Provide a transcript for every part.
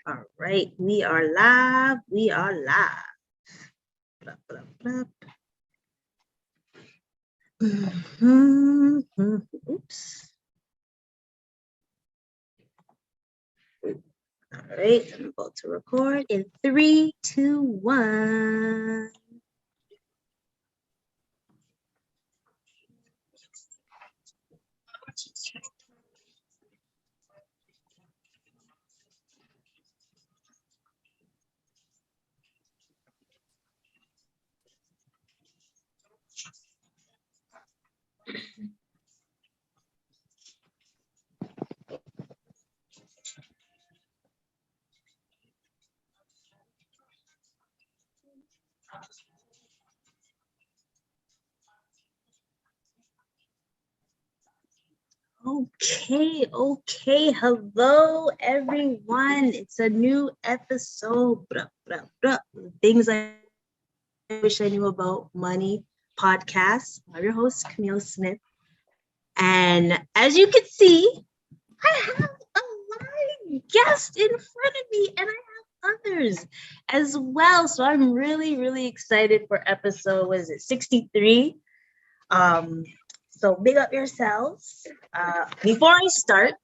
All right, we are live. We are live. Blah, blah, blah. Oops. All right, I'm about to record in 3, 2, 1. Okay. Hello, everyone. It's a new episode. Things I wish I knew about money podcast. I'm your host, Kamille Smith. And as you can see, I have a live guest in front of me, and I have others as well. So I'm really excited for episode, 63? So big up yourselves. Before I start,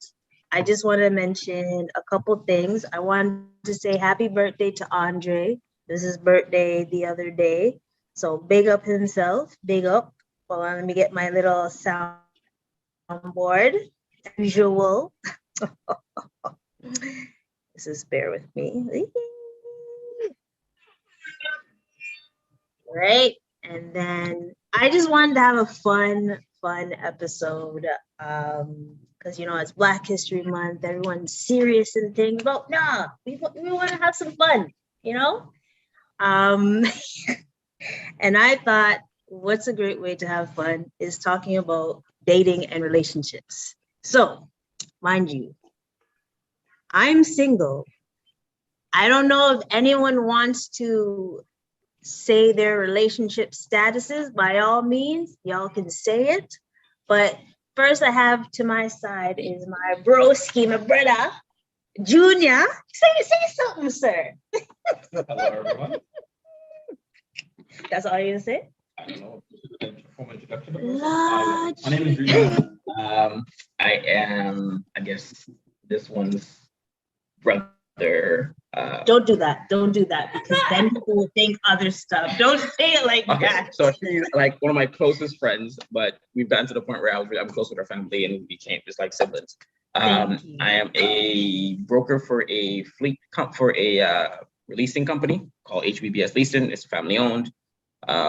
I just want to mention a couple things. I want to say happy birthday to Andre. This is birthday the other day. So big up himself, big up. Hold on, let me get my little soundboard. Usual. Just bear with me. Right. And then I just wanted to have a fun episode. Because it's Black History Month, everyone's serious and things, but nah, we want to have some fun, and I thought, what's a great way to have fun is talking about dating and relationships. So, mind you, I'm single. I don't know if anyone wants to say their relationship statuses. By all means, y'all can say it. But first I have to my side is my broski, my brother, Junior. Say something, sir. Hello, everyone. That's all you're gonna say? I don't know. Formal introduction. My name is Junior. I am, I guess, this one's brother. Don't do that, because then people will think other stuff. Don't say it like that. So she's like one of my closest friends, but we've gotten to the point where I'm close with her family and we became just like siblings. I am a broker for a leasing company called HBBS Leasing. It's family owned.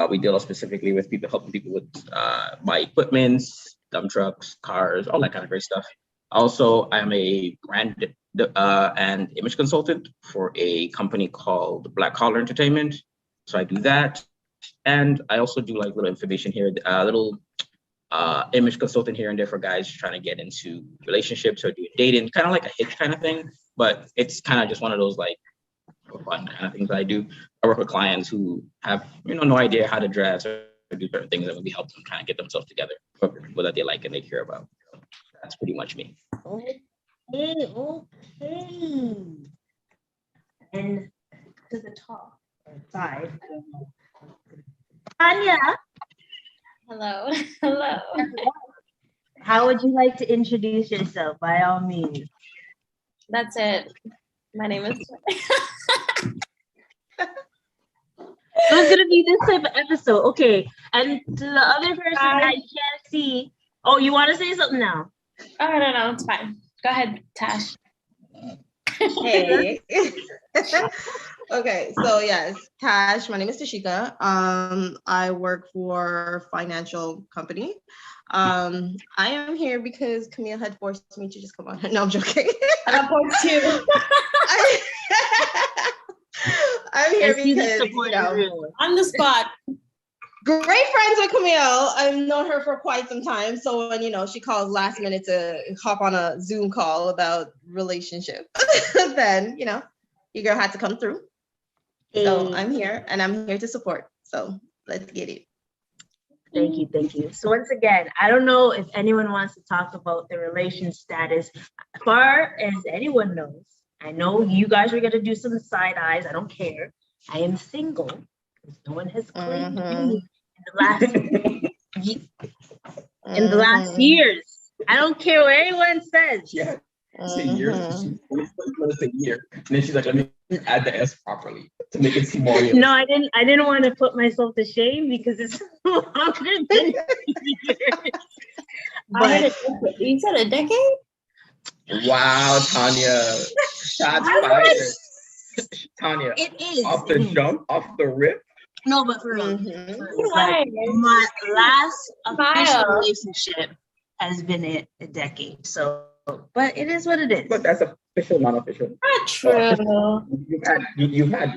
We deal specifically with helping people with buy equipment, dump trucks, cars, all that kind of great stuff. Also, I'm a brand and image consultant for a company called Black Collar Entertainment. So I do that. And I also do like little information here, little image consultant here and there for guys trying to get into relationships or doing dating, kind of like a hitch kind of thing. But it's kind of just one of those like fun kind of things that I do. I work with clients who have no idea how to dress or do certain things, and we help them kind of get themselves together for people that they like and they care about. So that's pretty much me. Okay. And to the top or side, Tanya. Hello. How would you like to introduce yourself? By all means. That's it. My name is. It was gonna be this type of episode, okay? And to the other person that you can't see. Oh, you want to say something now? Oh, no, it's fine. Go ahead, Tash. Hey. Okay, so yes, Tash. My name is Tasheika. I work for a financial company. I am here because Kamille had forced me to just come on. No, I'm joking. I got points too. I'm here because on the spot. Great friends with Kamille. I've known her for quite some time. So when she calls last minute to hop on a Zoom call about relationship, then your girl had to come through. So I'm here and I'm here to support. So let's get it. Thank you. So once again, I don't know if anyone wants to talk about the relation status. As far as anyone knows, I know you guys are gonna do some side eyes. I don't care. I am single because no one has claimed me in the last years. I don't care what anyone says. Yeah. Say years. She's gonna say year. And then she's like, let me add the S properly to make it seem more real. No, I didn't want to put myself to shame because it's longer than years. But You said a decade? Wow, Tanya. Shots fired. Tanya, it is off the jump, off the rip. No, but for real, Why? my last official Smile. relationship has been a decade. So, but it is what it is. But that's official, non-official. Not true. You've had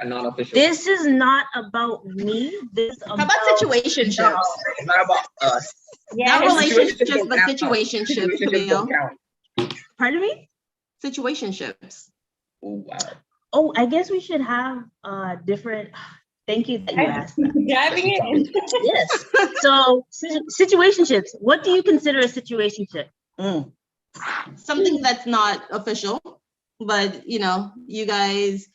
a non-official. This is not about me. This is How about situationships? It's not about us. Yeah. Not relationships, don't but count. situationships, Situationships don't Camille. count. Pardon me? Situationships. Oh, wow. Oh, I guess we should have different. Thank you that you asked that. Driving it. Yes. So situationships. What do you consider a situationship? Something that's not official, but you guys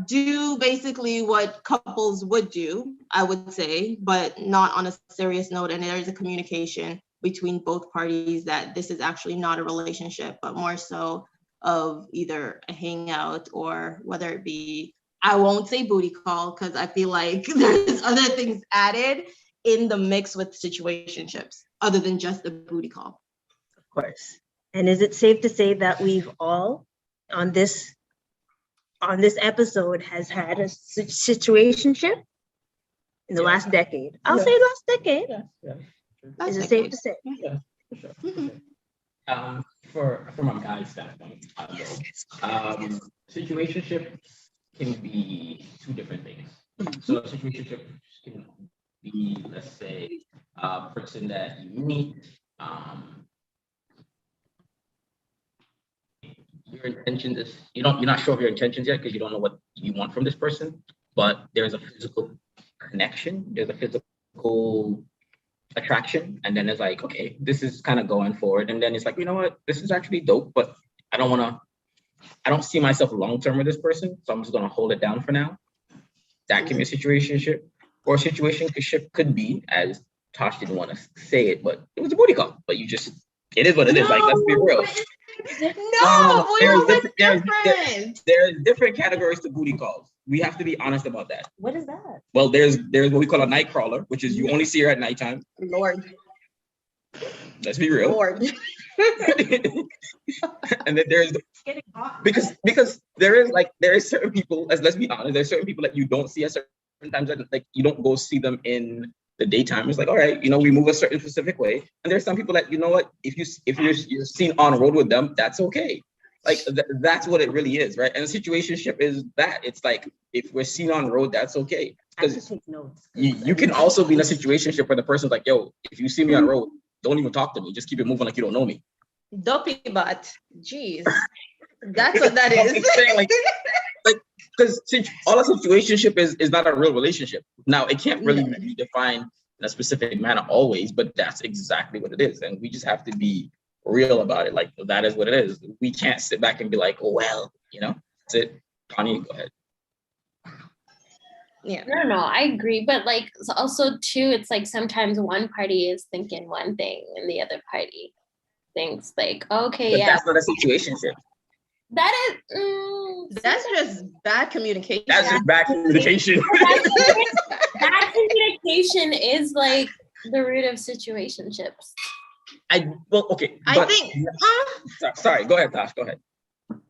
do basically what couples would do, I would say, but not on a serious note. And there is a communication between both parties that this is actually not a relationship, but more so of either a hangout or whether it be, I won't say booty call because I feel like there's other things added in the mix with situationships other than just the booty call. Of course. And is it safe to say that we've all on this episode has had a situationship in the last decade? I'll say last decade. Yeah. Is it safe to say? Yeah, for sure. From a guy's standpoint, situationships can be two different things. So a situationship can be, let's say, a person that you meet, your intention is you're not sure of your intentions yet because you don't know what you want from this person, but there's a physical connection, there's a physical attraction, and then it's like, okay, this is kind of going forward, and then it's like, you know what, this is actually dope, but I don't see myself long-term with this person, so I'm just gonna hold it down for now. That can be a situationship, or a situationship could be, as Tosh didn't want to say it, but it was a booty call, but it is what it is, like, let's be real. No, there's different categories to booty calls. We have to be honest about that. What is that? Well, there's what we call a night crawler, which is you only see her at nighttime. Lord. Let's be real. Lord. And then there's because there is certain people, let's be honest, there's certain people that you don't see at certain times, that, like, you don't go see them in the daytime. It's like, all right, we move a certain specific way. And there's some people that, you know what, if you're seen on road with them, that's okay. Like that's what it really is, right? And a situationship is that. It's like, if we're seen on road, that's okay. Because you can also be in a situationship where the person's like, yo, if you see me on road, don't even talk to me. Just keep it moving like you don't know me. Dopey butt. Jeez. That's what that is. I'm saying, like because all a situationship is not a real relationship. Now, it can't really be defined in a specific manner always, but that's exactly what it is. And we just have to be real about it. Like, that is what it is. We can't sit back and be like, oh, well, that's it. Tanya, go ahead. Yeah. No, I agree. But like, also too, it's like sometimes one party is thinking one thing and the other party thinks like, okay, But yeah. that's not a situationship. That is, That's just bad communication. That's just bad communication. bad communication is like the root of situationships. I think. Sorry, go ahead, Tosh. Go ahead.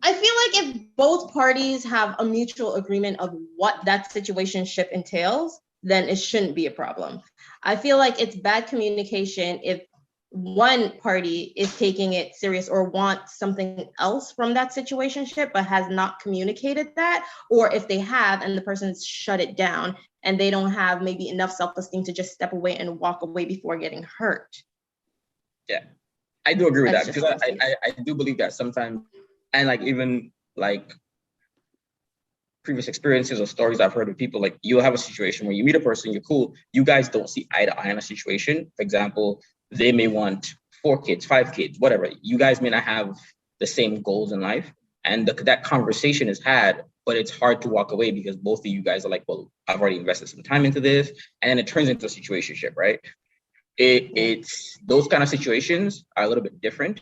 I feel like if both parties have a mutual agreement of what that situationship entails, then it shouldn't be a problem. I feel like it's bad communication if one party is taking it serious or wants something else from that situationship but has not communicated that, or if they have and the person's shut it down and they don't have maybe enough self-esteem to just step away and walk away before getting hurt. Yeah, I do agree with That's that, just because I do believe that sometimes, and like even like previous experiences or stories I've heard of people, like you'll have a situation where you meet a person, you're cool, you guys don't see eye to eye in a situation. For example, they may want 4 kids, 5 kids, whatever. You guys may not have the same goals in life. and that conversation is had, but it's hard to walk away because both of you guys are like, well, I've already invested some time into this, and then it turns into a situationship, right? It's those kind of situations are a little bit different.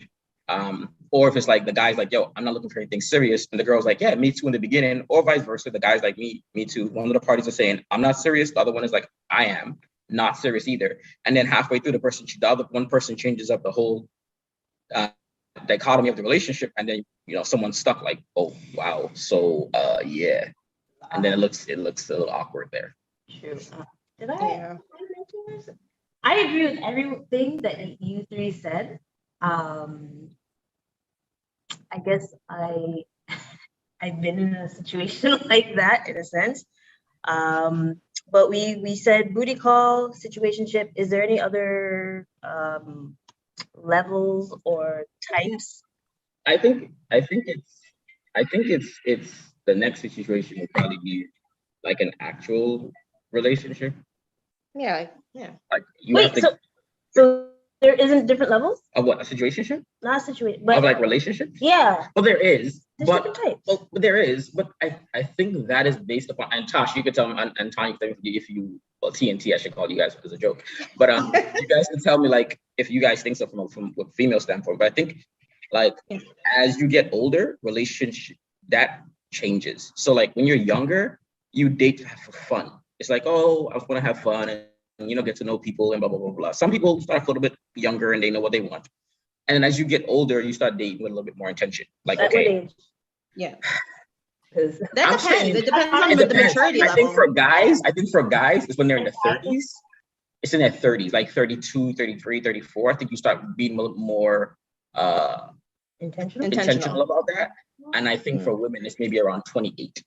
Or if it's like the guy's like, yo, I'm not looking for anything serious, and the girl's like, yeah, me too in the beginning, or vice versa. The guy's like, me too. One of the parties are saying, I'm not serious. The other one is like, I am not serious either. And then halfway through, the other one person changes up the whole dichotomy of the relationship, and then someone's stuck like, oh wow, so yeah, and then it looks a little awkward there. True. Did I mention this? I agree with everything that you three said. I guess I've been in a situation like that in a sense. But we said booty call, situationship. Is there any other levels or types? I think it's the next situation will probably be like an actual relationship. Yeah. Like you Wait, have to. So there isn't different levels? Of what, a situationship? Not a situation, but of like relationships? Yeah. Well, there is. There's but different types. well, there is, but I think that is based upon, and Tosh, you could tell me, and Tanya, if you, well, TNT, I should call you guys as a joke, but you guys can tell me like if you guys think so from a female standpoint. But I think like as you get older, relationship that changes. So like when you're younger, you date for fun. It's like, oh, I want to have fun and get to know people and blah blah blah blah. Some people start off a little bit younger and they know what they want. And then as you get older, you start dating with a little bit more intention. Like, At okay. what age? Yeah. That depends. It depends on the maturity level. I think for guys, it's when they're in their 30s. It's in their 30s, like 32, 33, 34. I think you start being a little more intentional about that. And I think for women, it's maybe around 28,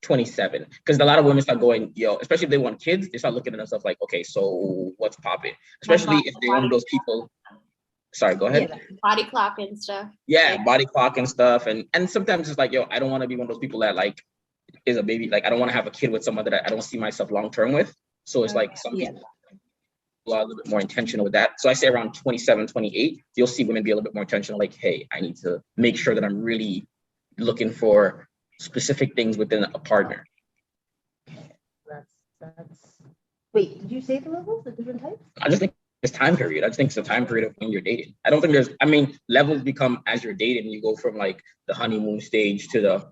27. Because a lot of women start going, especially if they want kids, they start looking at themselves like, okay, so what's popping? Especially if they're one of those people. Sorry, go ahead. Yeah, body clock and stuff. Yeah, body clock and stuff. And sometimes it's like, I don't want to be one of those people that like is a baby. Like, I don't want to have a kid with someone that I don't see myself long term with. So it's like some people are a little bit more intentional with that. So I say around 27, 28, you'll see women be a little bit more intentional. Like, hey, I need to make sure that I'm really looking for specific things within a partner. That's. Wait, did you say the levels, the different types? I just think it's time period. I just think it's a time period of when you're dating. I don't think levels become as you're dating. You go from like the honeymoon stage to the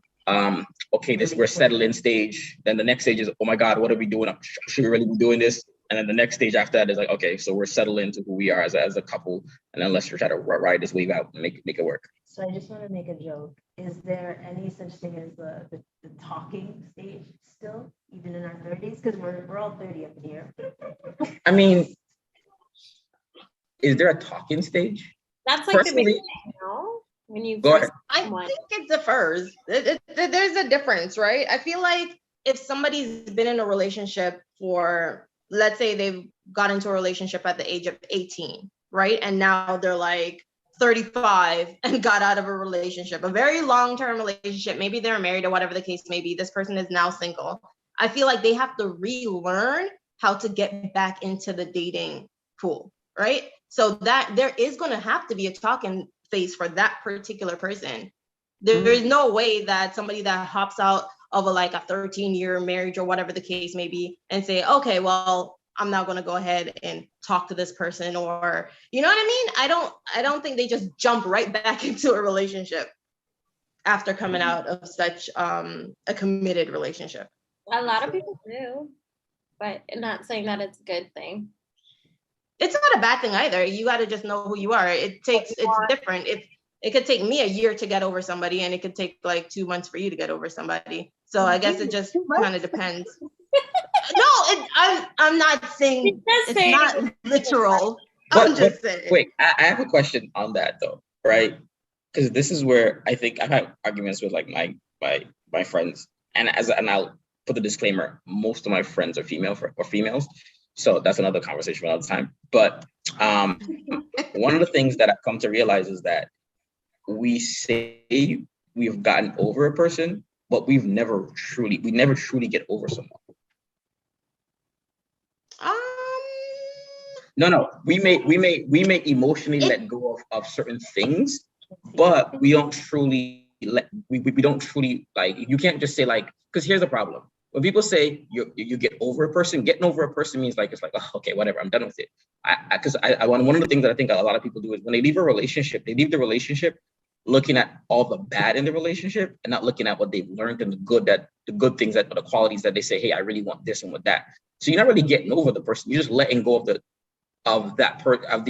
we're settling stage. Then the next stage is, oh my God, what are we doing? Should we really be doing this? And then the next stage after that is like, okay, so we're settling to who we are as a couple. And then let's try to ride this wave out and make it work. So I just want to make a joke. Is there any such thing as the talking stage still, even in our 30s? Because we're all 30 up in here. I mean, is there a talking stage? That's like the beginning, when you go ahead. I think it differs. There's a difference, right? I feel like if somebody's been in a relationship for, let's say they've got into a relationship at the age of 18, right? And now they're like 35 and got out of a relationship, a very long-term relationship. Maybe they're married or whatever the case may be. This person is now single. I feel like they have to relearn how to get back into the dating pool, right? So that there is going to have to be a talking phase for that particular person. There is no way that somebody that hops out of a 13-year marriage or whatever the case may be and say, okay, well, I'm now going to go ahead and talk to this person, or, you know what I mean? I don't think they just jump right back into a relationship after coming out of such a committed relationship. A lot of people do, but not saying that it's a good thing. It's not a bad thing either. You got to just know who you are. It's different. It could take me a year to get over somebody, and it could take 2 months for you to get over somebody. So I guess it just kind of depends. No, I'm not saying it's not literal. I'm just saying. Wait, I have a question on that though, right? Because this is where I think I've had arguments with my friends, and I'll put the disclaimer: most of my friends are females. So that's another conversation for another time. But one of the things that I've come to realize is that we say we've gotten over a person, but we never truly get over someone. No, we may emotionally let go of certain things, but we don't truly don't truly like, you can't just say like, because here's the problem. When people say you get over a person, getting over a person means like, it's like, oh, okay, whatever, I'm done with it. Because one of the things that I think a lot of people do is when they leave a relationship, they leave the relationship looking at all the bad in the relationship and not looking at what they've learned and the good things, that the qualities that they say, hey, I really want this and with that. So you're not really getting over the person. You're just letting go of the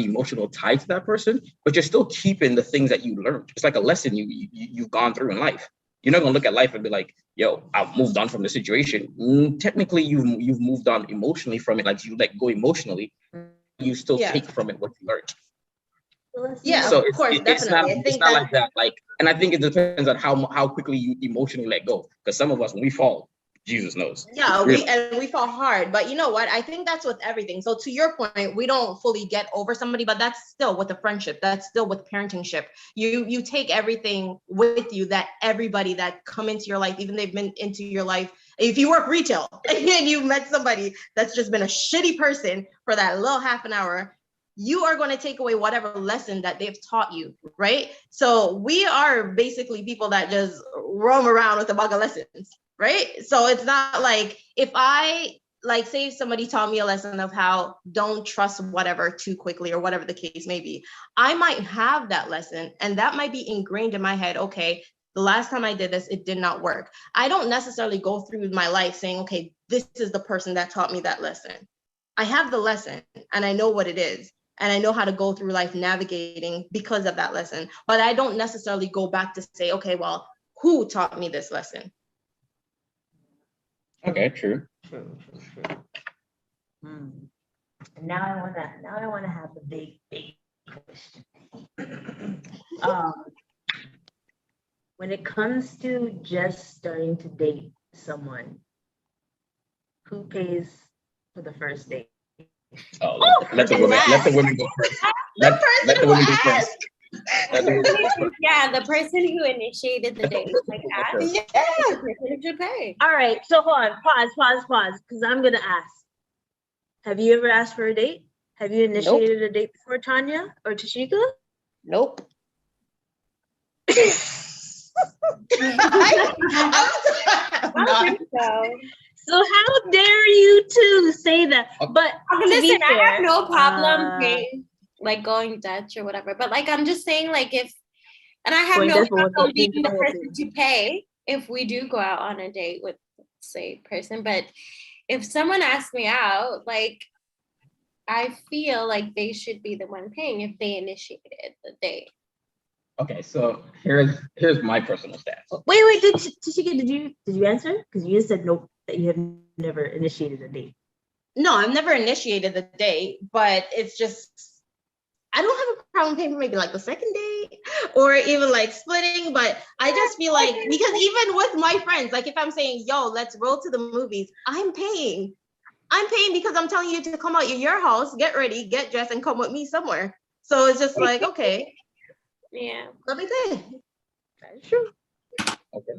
emotional tie to that person, but you're still keeping the things that you learned. It's like a lesson you've gone through in life. You're not gonna look at life and be like, yo, I've moved on from the situation. Technically, you've moved on emotionally from it. Like you let go emotionally, you still take from it what you learned. Yeah, so of course, definitely. It's not like that. Like, and I think it depends on how quickly you emotionally let go. Because some of us, when we fall, Jesus knows. Yeah, we fall hard, but you know what? I think that's with everything. So to your point, we don't fully get over somebody, but that's still with a friendship. That's still with parentingship. You take everything with you, that everybody that come into your life, even they've been into your life. If you work retail and you met somebody that's just been a shitty person for that little half an hour, you are going to take away whatever lesson that they've taught you, right? So we are basically people that just roam around with a bag of lessons, right? So it's not like if I like say somebody taught me a lesson of how don't trust whatever too quickly or whatever the case may be, I might have that lesson and that might be ingrained in my head. Okay, the last time I did this, it did not work. I don't necessarily go through my life saying, okay, this is the person that taught me that lesson. I have the lesson and I know what it is. And I know how to go through life navigating because of that lesson. But I don't necessarily go back to say, okay, well, who taught me this lesson? Okay, true. True. And now I wanna have the big question. When it comes to just starting to date someone, who pays for the first date? Oh, let the women go first. Let the women go first. Yeah, the person who initiated the date, like asked, the person should pay. All right, so hold on, pause, because I'm gonna ask. Have you ever asked for a date? Have you initiated a date before, Tanya or Tasheika? Nope. I don't think so. So how dare you two say that? But listen, I have no problem paying, like going Dutch or whatever. But like I'm just saying, like if, and I have no problem being the person to pay if we do go out on a date with, say, person. But if someone asks me out, like I feel like they should be the one paying if they initiated the date. Okay, so here's my personal stance. Wait, Tasheika, did you answer? Because you said nope, that you have never initiated a date. No, I've never initiated the date, but it's just I don't have a problem paying for maybe like the second date or even like splitting, but I just feel like because even with my friends, like if I'm saying, yo, let's roll to the movies, I'm paying because I'm telling you to come out of your house, get ready, get dressed, and come with me somewhere. So it's just like, okay. Yeah. Let me pay. That's true. Okay.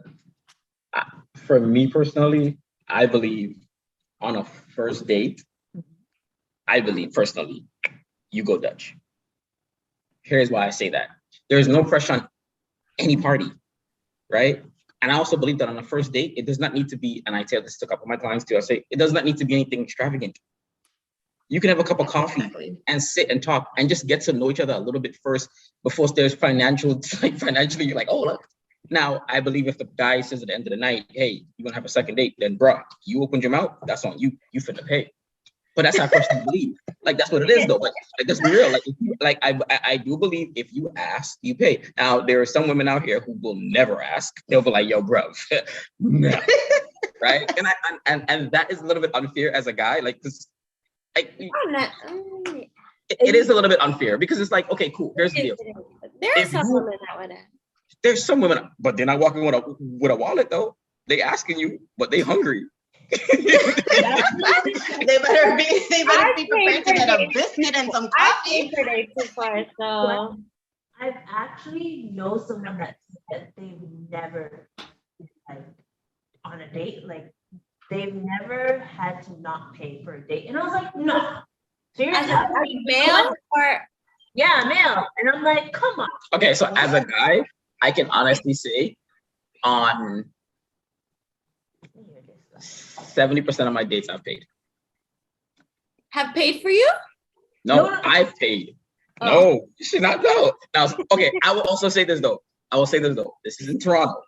For me personally, I believe on a first date, you go Dutch. Here's why I say that. There's no pressure on any party, right? And I also believe that on a first date, it does not need to be, and I tell this to a couple of my clients too, I say, it does not need to be anything extravagant. You can have a cup of coffee and sit and talk and just get to know each other a little bit first before there's financially, you're like, oh, look. Now, I believe if the guy says at the end of the night, hey, you want to have a second date, then bruh, you opened your mouth, that's on you. You finna pay. But that's how I personally believe. Like, that's what it is, though. Like let's be real. Like, I do believe if you ask, you pay. Now, there are some women out here who will never ask. They'll be like, yo, bro, no. Right? And that is a little bit unfair as a guy. Like, this, like, it is a little bit unfair because it's like, okay, cool. Here's the deal. There are some women that would ask. There's some women, but they're not walking with a wallet, though. They asking you, but they hungry. they better be prepared to get a biscuit and some coffee. So I've actually know someone that they've never like on a date, like they've never had to not pay for a date, and I was like, no. Seriously, male or male, and I'm like, come on. Okay, so as a guy, I can honestly say on 70% of my dates I've paid. Have paid for you? No, I've paid. Oh. No, you should not know. Now, okay, I will also say this though. This is in Toronto.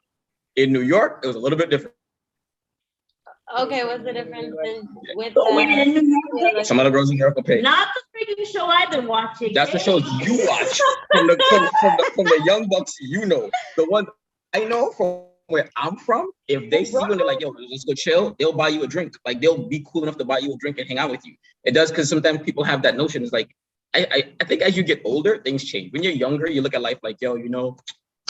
In New York, it was a little bit different. Okay, what's the difference with some of the girls in New York will pay? Not the freaking show I've been watching. That's the shows you watch from the young bucks. You know the one I know from where I'm from. If they see you and they're like, "Yo, let's go chill," they'll buy you a drink. Like they'll be cool enough to buy you a drink and hang out with you. It does because sometimes people have that notion. It's like I think as you get older, things change. When you're younger, you look at life like, "Yo, you know,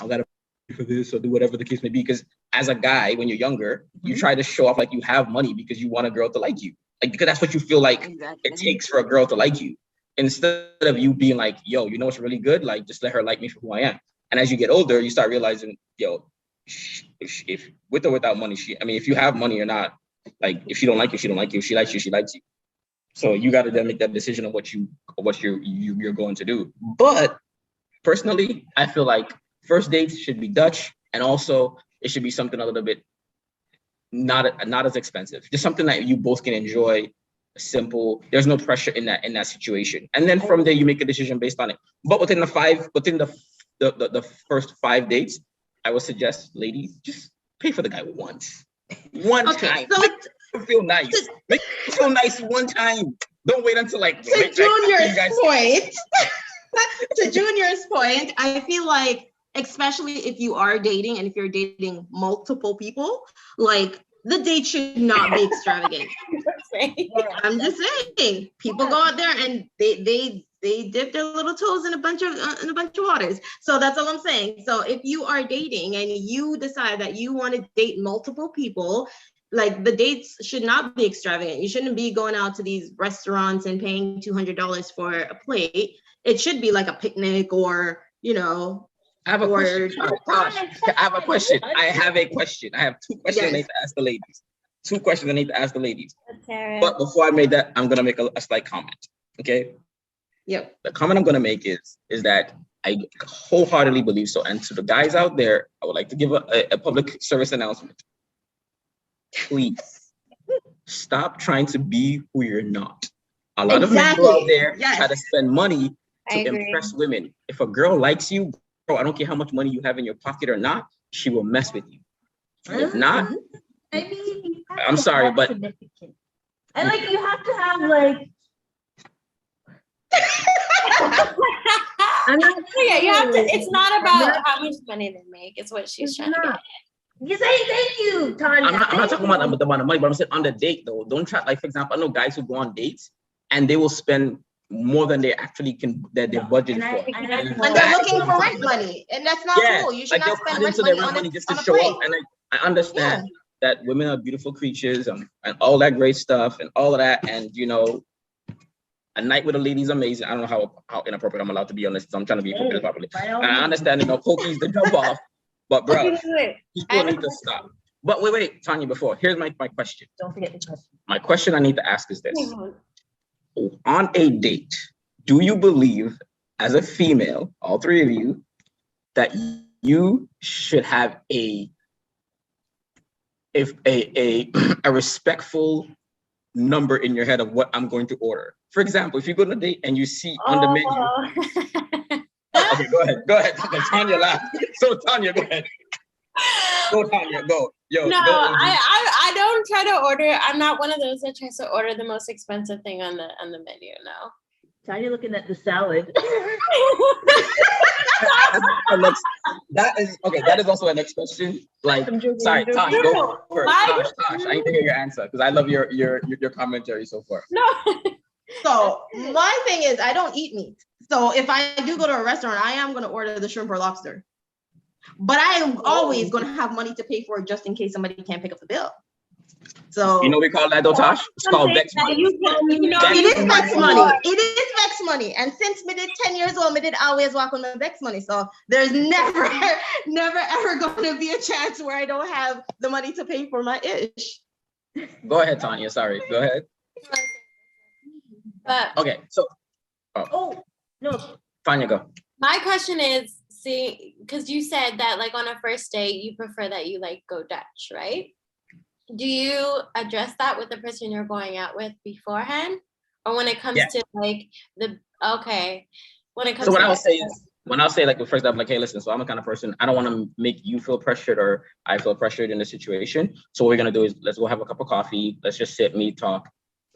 I gotta pay for this or do whatever the case may be." Because as a guy, when you're younger, you try to show off like you have money because you want a girl to like you. Like because that's what you feel like it takes for a girl to like you. Instead of you being like, "Yo, you know what's really good? Like just let her like me for who I am." And as you get older, you start realizing, "Yo, if with or without money, if you have money or not, like if she don't like you, she don't like you. If she likes you, she likes you." So you got to then make that decision of what you're going to do. But personally, I feel like first dates should be Dutch, and also it should be something a little bit not as expensive, just something that you both can enjoy. Simple. There's no pressure in that situation, and then from there you make a decision based on it. But within the first 5 dates, I would suggest, ladies, just pay for the guy once, one time. So make him feel nice. Make him feel nice one time. Don't wait until like to Junior's point. To Junior's point, I feel like, especially if you are dating and if you're dating multiple people, like the date should not be extravagant. I'm just saying, people go out there and they dip their little toes in a bunch of waters. So that's all I'm saying. So if you are dating and you decide that you want to date multiple people, like the dates should not be extravagant. You shouldn't be going out to these restaurants and paying $200 for a plate. It should be like a picnic or, you know. I have a question. I have a question. I have 2 questions. Yes. I need to ask the ladies. 2 questions I need to ask the ladies. But before I make that, I'm gonna make a slight comment. Okay. Yep. The comment I'm gonna make is that I wholeheartedly believe so. And to the guys out there, I would like to give a public service announcement. Please stop trying to be who you're not. A lot of men go out there try to spend money to impress women. If a girl likes you, bro, I don't care how much money you have in your pocket or not, she will mess with you. If not, I'm sorry, but significant. And like you have to have like I'm not you have to, it's not about how much money they make, it's what she's trying to get. You say thank you, Tanya. I'm not talking about the amount of money, but I'm saying on the date though. Don't try, like for example, I know guys who go on dates and they will spend more than they actually can, that they're budgeted for. And they're looking for rent money, and that's not cool. You should not spend rent money just to show up. And I understand that women are beautiful creatures and all that great stuff and all of that. And you know, a night with a lady is amazing. I don't know how inappropriate I'm allowed to be on this. So I'm trying to be appropriate properly. And I understand, you know, pokies the jump off, but bro, people need to stop. But wait, Tanya. Here's my question. Don't forget the question. My question I need to ask is this. On a date, do you believe as a female, all 3 of you, that you should have a respectful number in your head of what I'm going to order? For example, if you go on a date and you see on the menu. Okay, go ahead. Tanya laughed. So Tanya, go ahead. Go Tanya, go. Yo, no, go. I don't try to order. I'm not one of those that tries to order the most expensive thing on the menu. No. Tanya looking at the salad. That is also an next question. Like, sorry, Tosh, go first. Tosh, I need to hear your answer because I love your commentary so far. No. So my thing is, I don't eat meat. So if I do go to a restaurant, I am going to order the shrimp or lobster. But I am always going to have money to pay for it just in case somebody can't pick up the bill. So you know we call that though, Tosh? It's called Vex money. It is Vex money. It is Vex money. And since me did 10 years old, me did always walk on the Vex money. So there's never ever going to be a chance where I don't have the money to pay for my ish. Go ahead, Tanya. Sorry. Go ahead. But okay, so no. Tanya, go. My question is, see, because you said that like on a first date, you prefer that you like go Dutch, right? Do you address that with the person you're going out with beforehand? Or when it comes to like when it comes So to when I'll say like the first, I'm like, hey, listen, so I'm the kind of person, I don't want to make you feel pressured or I feel pressured in the situation. So what we're going to do is let's go have a cup of coffee. Let's just sit, meet, talk,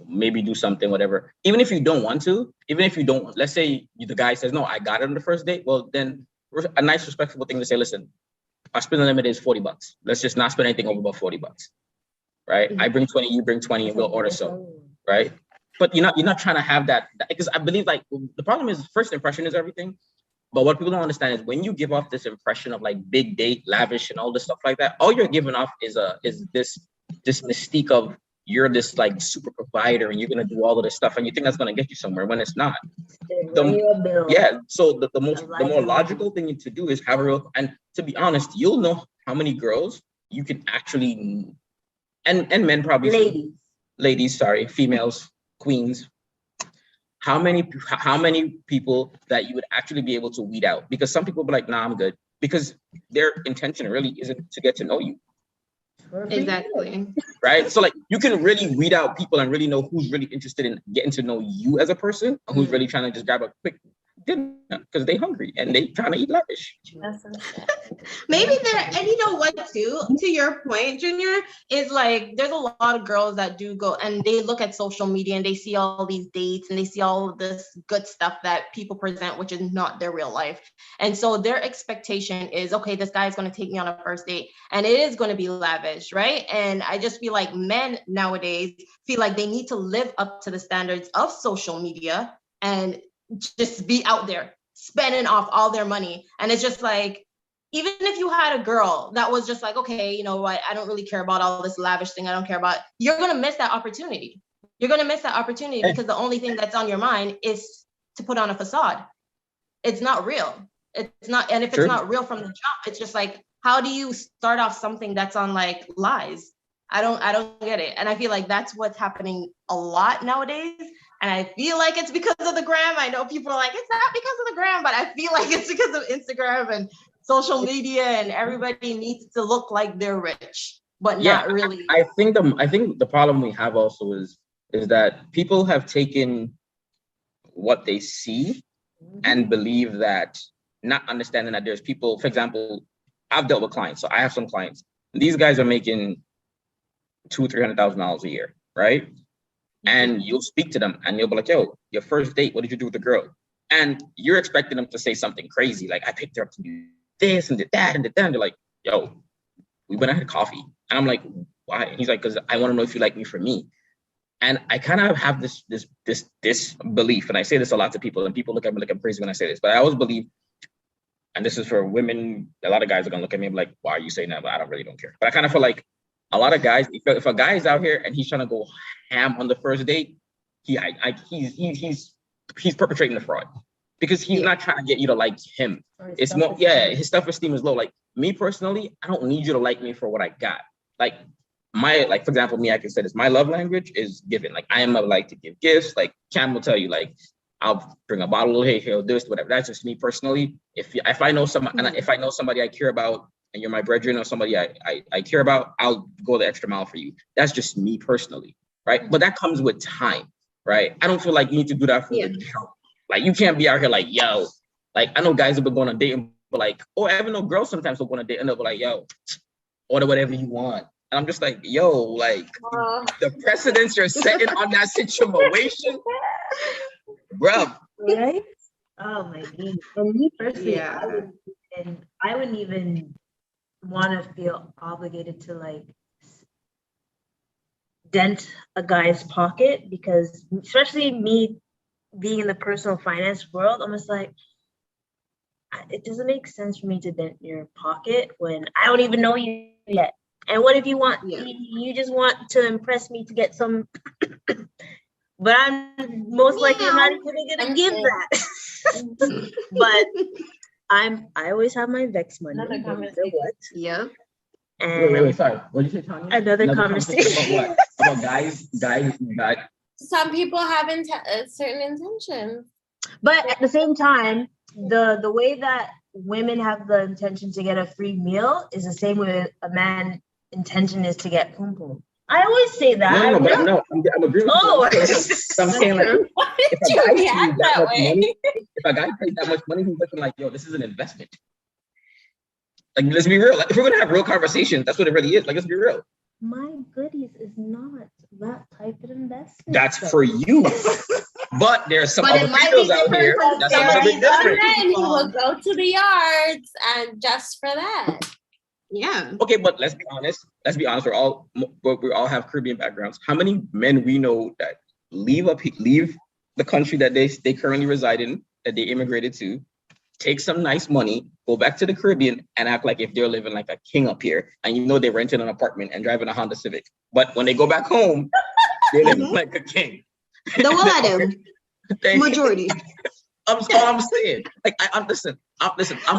maybe do something, whatever. Even if you don't want to, let's say the guy says, no, I got it on the first date. Well, then a nice, respectful thing to say, listen, our spending limit is $40. Let's just not spend anything over about $40, right? I bring 20, you bring 20, and we'll order some, right? But you're not trying to have that, because I believe like the problem is first impression is everything. But what people don't understand is when you give off this impression of like big date, lavish, and all this stuff like that, all you're giving off is this mystique of you're this like super provider and you're gonna do all of this stuff and you think that's gonna get you somewhere when it's not. So the more logical thing to do is have a real, and to be honest, you'll know how many girls you can actually, and men probably, females, queens. How many people that you would actually be able to weed out? Because some people be like, nah, I'm good. Because their intention really isn't to get to know you. Exactly. Right? So like you can really weed out people and really know who's really interested in getting to know you as a person and who's really trying to just grab a quick dinner because they hungry and they trying to eat lavish. Maybe and you know what too, to your point, Junior, is like there's a lot of girls that do go and they look at social media and they see all these dates and they see all of this good stuff that people present, which is not their real life. And so their expectation is, okay, this guy is going to take me on a first date and it is going to be lavish, right? And I just feel like men nowadays feel like they need to live up to the standards of social media and just be out there spending off all their money. And it's just like, even if you had a girl that was just like, okay, you know what, I don't really care about all this lavish thing, I don't care about, you're going to miss that opportunity. You're going to miss that opportunity because the only thing that's on your mind is to put on a facade. It's not real. It's not. And if it's not real from the jump, it's just like, how do you start off something that's on like lies? I don't get it. And I feel like that's what's happening a lot nowadays. And I feel like it's because of the gram. I know people are like, it's not because of the gram, but I feel like it's because of Instagram and social media and everybody needs to look like they're rich, but not really. I think the problem we have also is that people have taken what they see and believe that, not understanding that there's people, for example, I've dealt with clients. So I have some clients. These guys are making $200,000-$300,000 a year, right? And you'll speak to them and you'll be like, yo, your first date, what did you do with the girl? And you're expecting them to say something crazy. Like, I picked her up to do this and did that and did that. And they're like, yo, we went and had coffee. And I'm like, why? And he's like, because I want to know if you like me for me. And I kind of have this belief. And I say this a lot to people and people look at me like I'm crazy when I say this, but I always believe, and this is for women, a lot of guys are going to look at me and be like, why are you saying that? But I really don't care. But I kind of feel like a lot of guys, if a guy is out here and he's trying to go ham on the first date, he's perpetrating the fraud because he's not trying to get you to like him. It's more, his self-esteem is low. Like me personally, I don't need you to like me for what I got. Like for example, me, I can say this, my love language is giving. Like I am like to give gifts. Like Cam will tell you, like I'll bring a bottle of he'll do this, whatever. That's just me personally. If I know someone, and if I know somebody I care about, and you're my brethren or somebody I care about, I'll go the extra mile for you. That's just me personally, right? But that comes with time, right? I don't feel like you need to do that for the jump. Like you can't be out here like, yo, like I know guys have been going on a date, but like, or I even know girls sometimes will go on a date and they'll be like, yo, order whatever you want. And I'm just like, yo, like the precedents you're setting on that situation, bro. Right? Oh my goodness. And me personally, I wouldn't even want to feel obligated to like dent a guy's pocket because especially me being in the personal finance world, I'm just like, it doesn't make sense for me to dent your pocket when I don't even know you yet. And what if you want, you just want to impress me to get some, but I'm most likely not even gonna give that. But I always have my Vex money. Another conversation. What? Yeah. And wait, sorry. What did you say, Tanya? Another conversation. About what? About guys. Some people have certain intentions. But at the same time, the way that women have the intention to get a free meal is the same way a man intention is to get pum pum. I always say that. I'm agreeing with you. I'm saying like, if a guy pays that much money, he's looking like, yo, this is an investment. Like, let's be real. Like, if we're gonna have real conversations, that's what it really is. Like, let's be real. My goodies is not that type of investment. That's for you. But there's some other people out here that's a little bit different. He will go to the yards and just for that. Yeah. Okay, but let's be honest. We all have Caribbean backgrounds. How many men we know that leave the country that they currently reside in, that they immigrated to, take some nice money, go back to the Caribbean, and act like if they're living like a king up here, and they rented an apartment and driving a Honda Civic. But when they go back home, they're living like a king. The one of them. Majority. All I'm saying. Like, I'm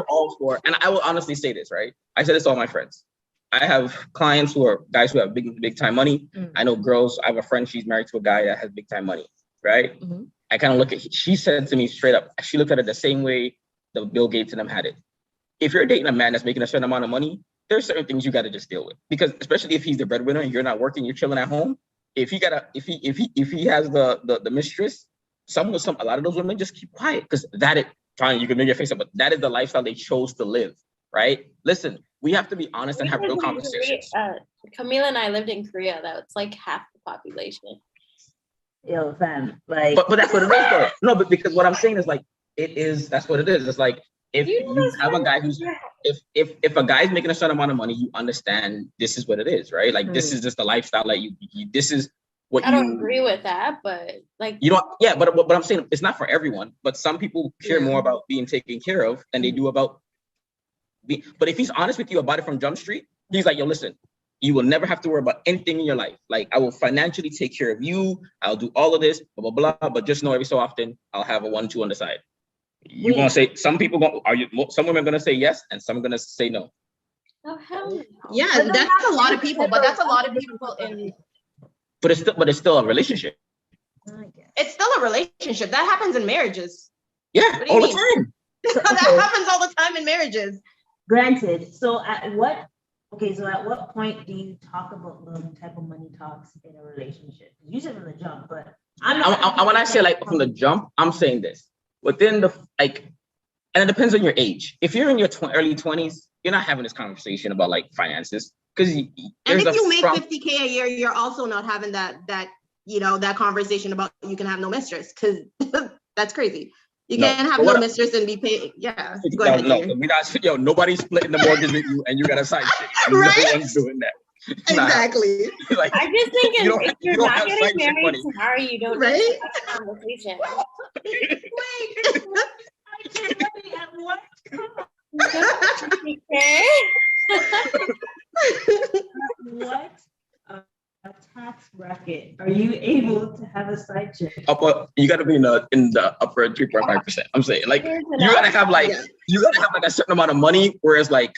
all for it. And I will honestly say this, right? I said this to all my friends. I have clients who are guys who have big time money. I know girls. I have a friend, she's married to a guy that has big time money, right? I kind of look at, she said to me straight up, she looked at it the same way the Bill Gates and them had it. If you're dating a man that's making a certain amount of money, there's certain things you got to just deal with. Because especially if he's the breadwinner and you're not working, you're chilling at home. If he has the mistress, a lot of those women just keep quiet because Tanya, you can make your face up, but that is the lifestyle they chose to live, right? Listen, we have to be honest and have real conversations. Kamille and I lived in Korea, though. It's like half the population. Yo, fam, like, but that's what it is, though. No, but because what I'm saying is like, that's what it is. It's like if you have a guy who's if a guy's making a certain amount of money, you understand this is what it is, right? Like this is just the lifestyle that you this is what I don't agree with that, but like you don't. Yeah, but I'm saying it's not for everyone. But some people care more about being taken care of than they do about. But if he's honest with you about it from Jump Street, he's like, yo, listen, you will never have to worry about anything in your life. Like, I will financially take care of you. I'll do all of this, blah, blah, blah. But just know every so often, I'll have a 1-2 on the side. You're going to say, some women are going to say yes, and some are going to say no. Oh, hell no. Yeah, that's a lot of people, but that's a lot of people in... But it's still a relationship. It's still a relationship. That happens in marriages. Yeah, all the time. That happens all the time in marriages. Granted. So at what point do you talk about the type of money talks in a relationship? You said from the jump, but when I say like from the jump, I'm saying this within the and it depends on your age. If you're in your early 20s, you're not having this conversation about like finances because and if you make $50K a year, you're also not having that conversation about you can have no mistress because that's crazy. You can't have no mistress and be paid. Yeah. Go ahead, nobody's splitting the mortgage with you and you got a side chick. Right? No one's doing that. Exactly. Like, I just think if you're not getting married tomorrow, you don't right? need to have a conversation. What a tax bracket are you able to have a side chick? You got to be in the upper 3.5%. I'm saying like you gotta have like a certain amount of money, whereas like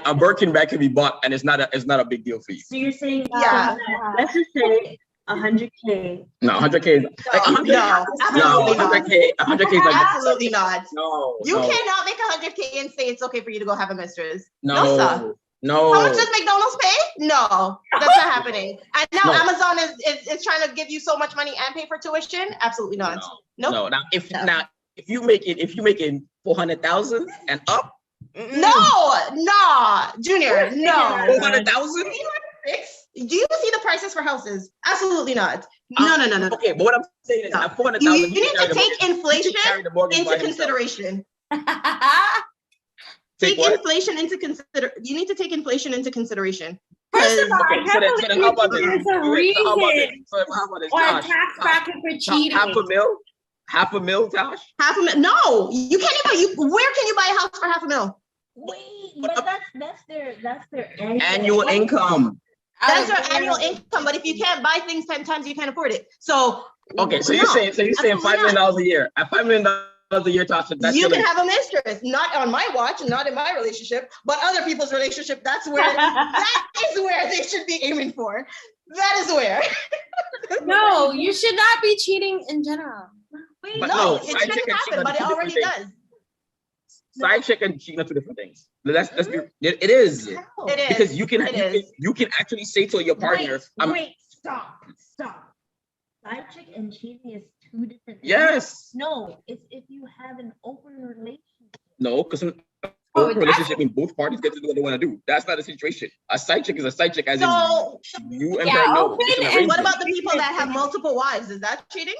a Birkin bag can be bought and it's not a big deal for you. So you're saying let's just say 100K. No, 100K is like 100K. No, absolutely not. 100K is like absolutely not. No, you cannot make 100K and say it's okay for you to go have a mistress. No, sir. No. How much does McDonald's pay? No, that's not happening. And now Amazon is trying to give you so much money and pay for tuition. Absolutely not. No. Now if you making 400,000 and up. No, Junior, no. 400,000? Do you see the prices for houses? Absolutely not. No. Okay, but what I'm saying is, at 400,000, you need to take inflation into consideration. You need to take inflation into consideration. First of all, okay, so then how about this? There's a reason How about this? or a tax bracket for cheating. Half a mil, Tosh? No, you can't even. Where can you buy a house for $500,000? Wait, but that's their annual income. That's your annual income. But if you can't buy things 10 times, you can't afford it. So okay, so you're saying $5 million a year. At $5 million a year, Tasha, that's you can have a mistress, not on my watch, not in my relationship, but other people's relationship. That is where they should be aiming for. That is where. No, you should not be cheating in general. Wait, no, it shouldn't happen, but it already does. side chick and cheating are two different things. Let's be. It is. It is. Because you can It you can actually say to your partner, Wait, stop. Side chick and cheating is two different things. Yes. No, it's if you have an open relationship. No, because an open relationship means both parties get to do what they want to do. That's not a situation. A side chick is a side chick, as So, in you and her know. open It's an and and what arrangement. about the people that have multiple wives? Is that cheating?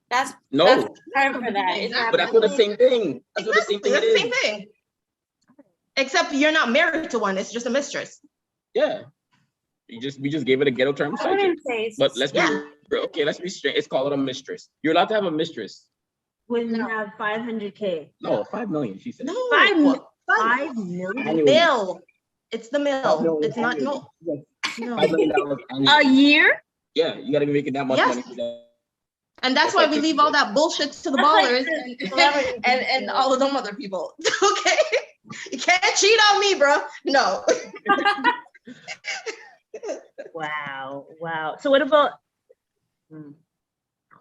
That's No, hard for that. It's Exactly. but that's not the same thing. That's not the same Exactly. thing. That's it the same is. thing. Except you're not married to one. It's just a mistress. Yeah. We just gave it a ghetto term, I side chick. wouldn't say. But let's be okay. Let's be straight. It's called a mistress. You're allowed to have a mistress. When you have 500K. No, 5 million. She said. No. 5 million Annually. Mill. It's the $5 mill. million It's not annually. no. $5 No. million a annually. year? Yeah, you gotta be making that much Yes. money for that. And that's why we leave all that bullshit to the That's like ballers the celebrities and all of them other people. Okay. You can't cheat on me, bro. No. Wow. So what about?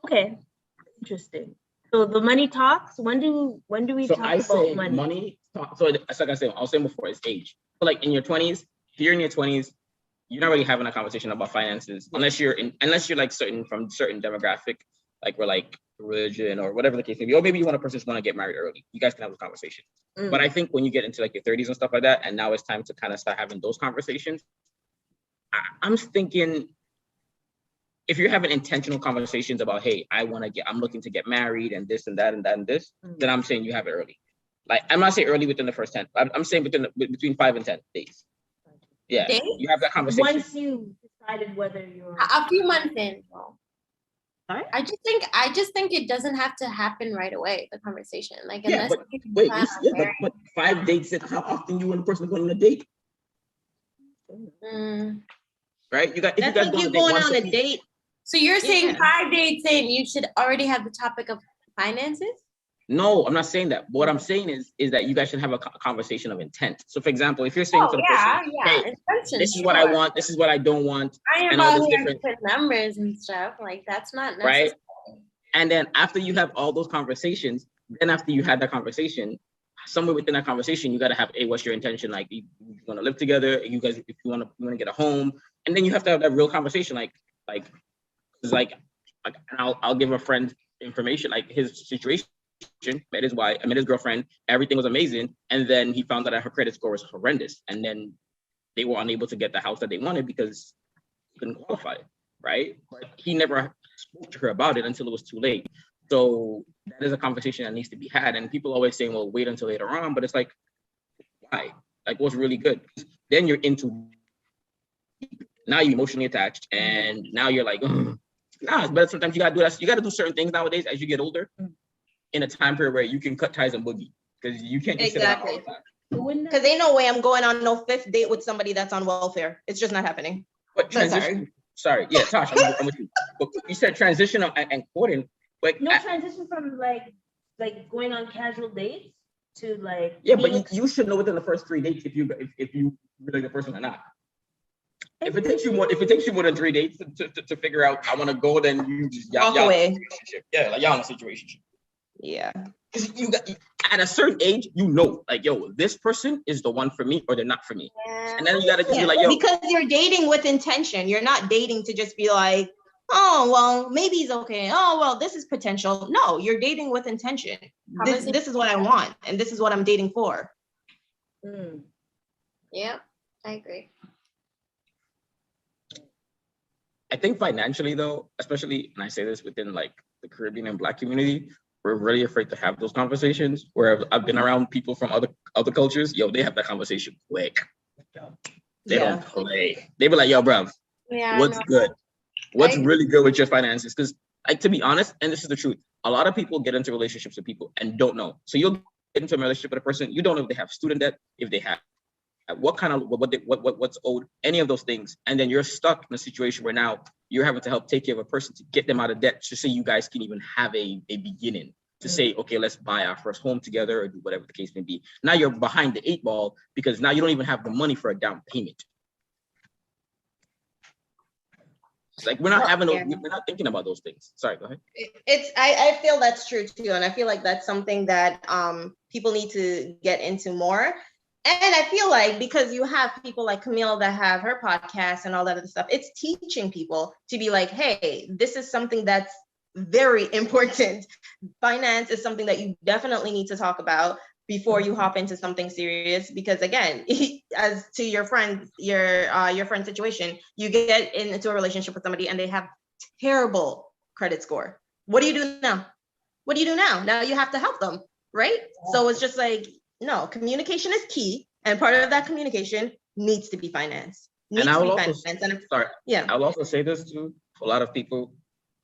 Okay, interesting. So the money talks. When do we So talk I about say money? so it's like I was saying before, it's age. But like in your 20s, if you're in your 20s, you're not really having a conversation about finances unless you're like from certain demographic, like we're like religion or whatever the case may be, or maybe you want a person just want to get married early. You guys can have a conversation. But I think when you get into like your 30s and stuff like that, and now it's time to kind of start having those conversations, I'm thinking if you're having intentional conversations about, hey, I'm looking to get married and this and that and that and this, then I'm saying you have it early. Like I'm not saying early within the first 10. I'm saying between 5 and 10 days. Yeah, Days? you have that conversation. Once you decided whether you're A few months in. Sorry? I just think it doesn't have to happen right away. The conversation, like Yeah, unless but you can wait, plan on marrying. but 5 dates in how often you and the person go on a date, right? That's you guys like go you on a date going once on a a week. date. So you're saying Yeah. 5 dates in, you should already have the topic of finances? No, I'm not saying that. But what I'm saying is that you guys should have a conversation of intent. So, for example, if you're saying to the person, hey, intention, this is what I want, this is what I don't want, I am and all all this here different, to put numbers and stuff. Like that's not necessary. right? And then after you have all those conversations, then after you had that conversation, somewhere within that conversation, you got to have, hey, what's your intention? Like, you want to live together? You guys, if you want to get a home, and then you have to have that real conversation. And I'll give a friend information, like his situation. Met his wife, I met his girlfriend. Everything was amazing, and then he found out that her credit score was horrendous, and then they were unable to get the house that they wanted because he couldn't qualify, right? But he never spoke to her about it until it was too late. So that is a conversation that needs to be had. And people always saying, "Well, wait until later on," but it's like, why? Like, what's really good? Then you're into now you're emotionally attached, and now you're like, nah. But sometimes you gotta do that. You gotta do certain things nowadays as you get older. In a time period where you can cut ties and boogie, because you can't just Exactly. sit around all the time. Because ain't no way I'm going on no 5th date with somebody that's on welfare. It's just not happening. But transition, sorry, yeah, Tosh, I'm with you. But you said transition and courting, like no transition from like going on casual dates to like yeah, but you should know within the first 3 dates if you really the person or not. If it takes you more than 3 dates to figure out I want to go, then you just Walk away. Yeah, like y'all in a situation. Yeah. You got at a certain age, you know, like, yo, this person is the one for me or they're not for me. Yeah. And then you gotta just be like, yo, because you're dating with intention. You're not dating to just be like, oh, well, maybe he's okay. Oh, well, this is potential. No, you're dating with intention. This is what I want, and this is what I'm dating for. Yeah, I agree. I think financially though, especially, and I say this within like the Caribbean and Black community, we're really afraid to have those conversations. Where I've been around people from other cultures, yo, they have that conversation quick. They don't play. They be like, yo, bruv, what's good? What's really good with your finances? Because, like, to be honest, and this is the truth, a lot of people get into relationships with people and don't know. So you'll get into a relationship with a person, you don't know if they have student debt, if they have what's owed, any of those things, and then you're stuck in a situation where now you're having to help take care of a person to get them out of debt, to say you guys can even have a beginning to say, okay, let's buy our first home together or do whatever the case may be. Now you're behind the 8 ball because now you don't even have the money for a down payment. Like we're not having we're not thinking about those things. Sorry, go ahead. I feel that's true too, and I feel like that's something that people need to get into more. And I feel like because you have people like Kamille that have her podcast and all that other stuff, it's teaching people to be like, hey, this is something that's very important. Finance is something that you definitely need to talk about before you hop into something serious. Because again, as to your friend situation, you get into a relationship with somebody and they have terrible credit score. What do you do now? What do you do now? Now you have to help them, right? So it's just like, no, communication is key, and part of that communication needs to be finance. And I will also say this to a lot of people.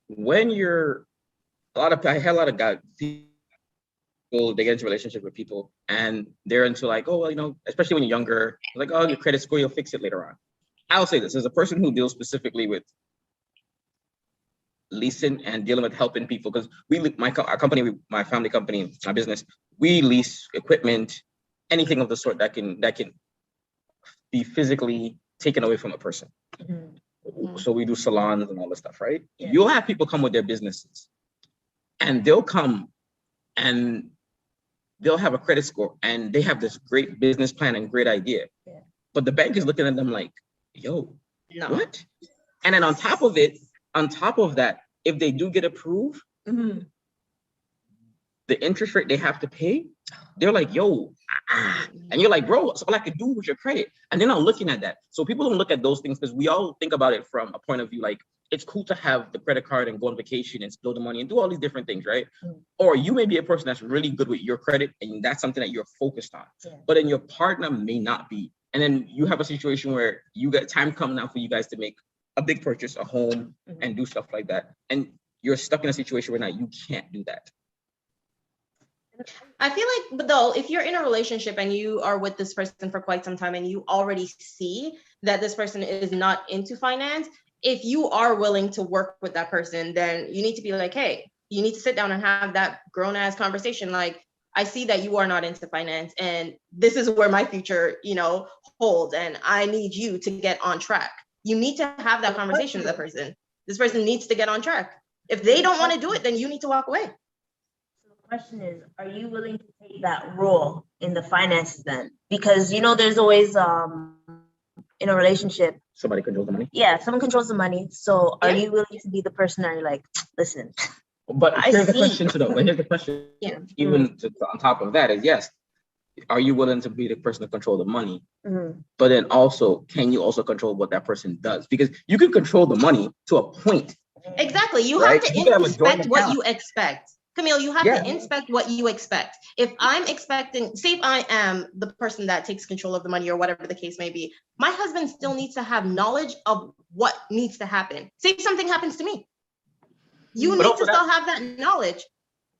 When I had a lot of guys, people, they get into a relationship with people and they're into like, oh, well, you know, especially when you're younger, like, oh, your credit score, you'll fix it later on. I'll say this as a person who deals specifically with leasing and dealing with helping people, because our company, my family company, my business, we lease equipment, anything of the sort that can be physically taken away from a person. Mm-hmm. So we do salons and all this stuff, right? Yeah. You'll have people come with their businesses and they'll come and they'll have a credit score and they have this great business plan and great idea. Yeah. But the bank is looking at them like, yo, what? And then on top of that, if they do get approved, mm-hmm. the interest rate they have to pay, they're like, yo, and you're like, bro, that's all I could do with your credit. And they're not looking at that. So people don't look at those things because we all think about it from a point of view, like, it's cool to have the credit card and go on vacation and spill the money and do all these different things, right? Mm-hmm. Or you may be a person that's really good with your credit and that's something that you're focused on, but then your partner may not be. And then you have a situation where you get time coming out for you guys to make a big purchase, a home, mm-hmm. and do stuff like that. And you're stuck in a situation where now you can't do that. I feel like, but though, if you're in a relationship and you are with this person for quite some time and you already see that this person is not into finance, if you are willing to work with that person, then you need to be like, hey, you need to sit down and have that grown ass conversation. Like, I see that you are not into finance and this is where my future, holds. And I need you to get on track. You need to have that conversation with that person. This person needs to get on track. If they don't want to do it, then you need to walk away. Question is, are you willing to take that role in the finances then? Because there's always in a relationship, somebody controls the money. Yeah, someone controls the money. So are you willing to be the person that you're like, listen? But here's the question here's the question. Yeah. Even on top of that is, yes, are you willing to be the person to control the money? Mm-hmm. But then also, can you also control what that person does? Because you can control the money to a point. Exactly. You have to inspect what you expect. Kamille, you have to inspect what you expect. If I'm expecting, say if I am the person that takes control of the money or whatever the case may be, my husband still needs to have knowledge of what needs to happen. Say if something happens to me, you need to still have that knowledge.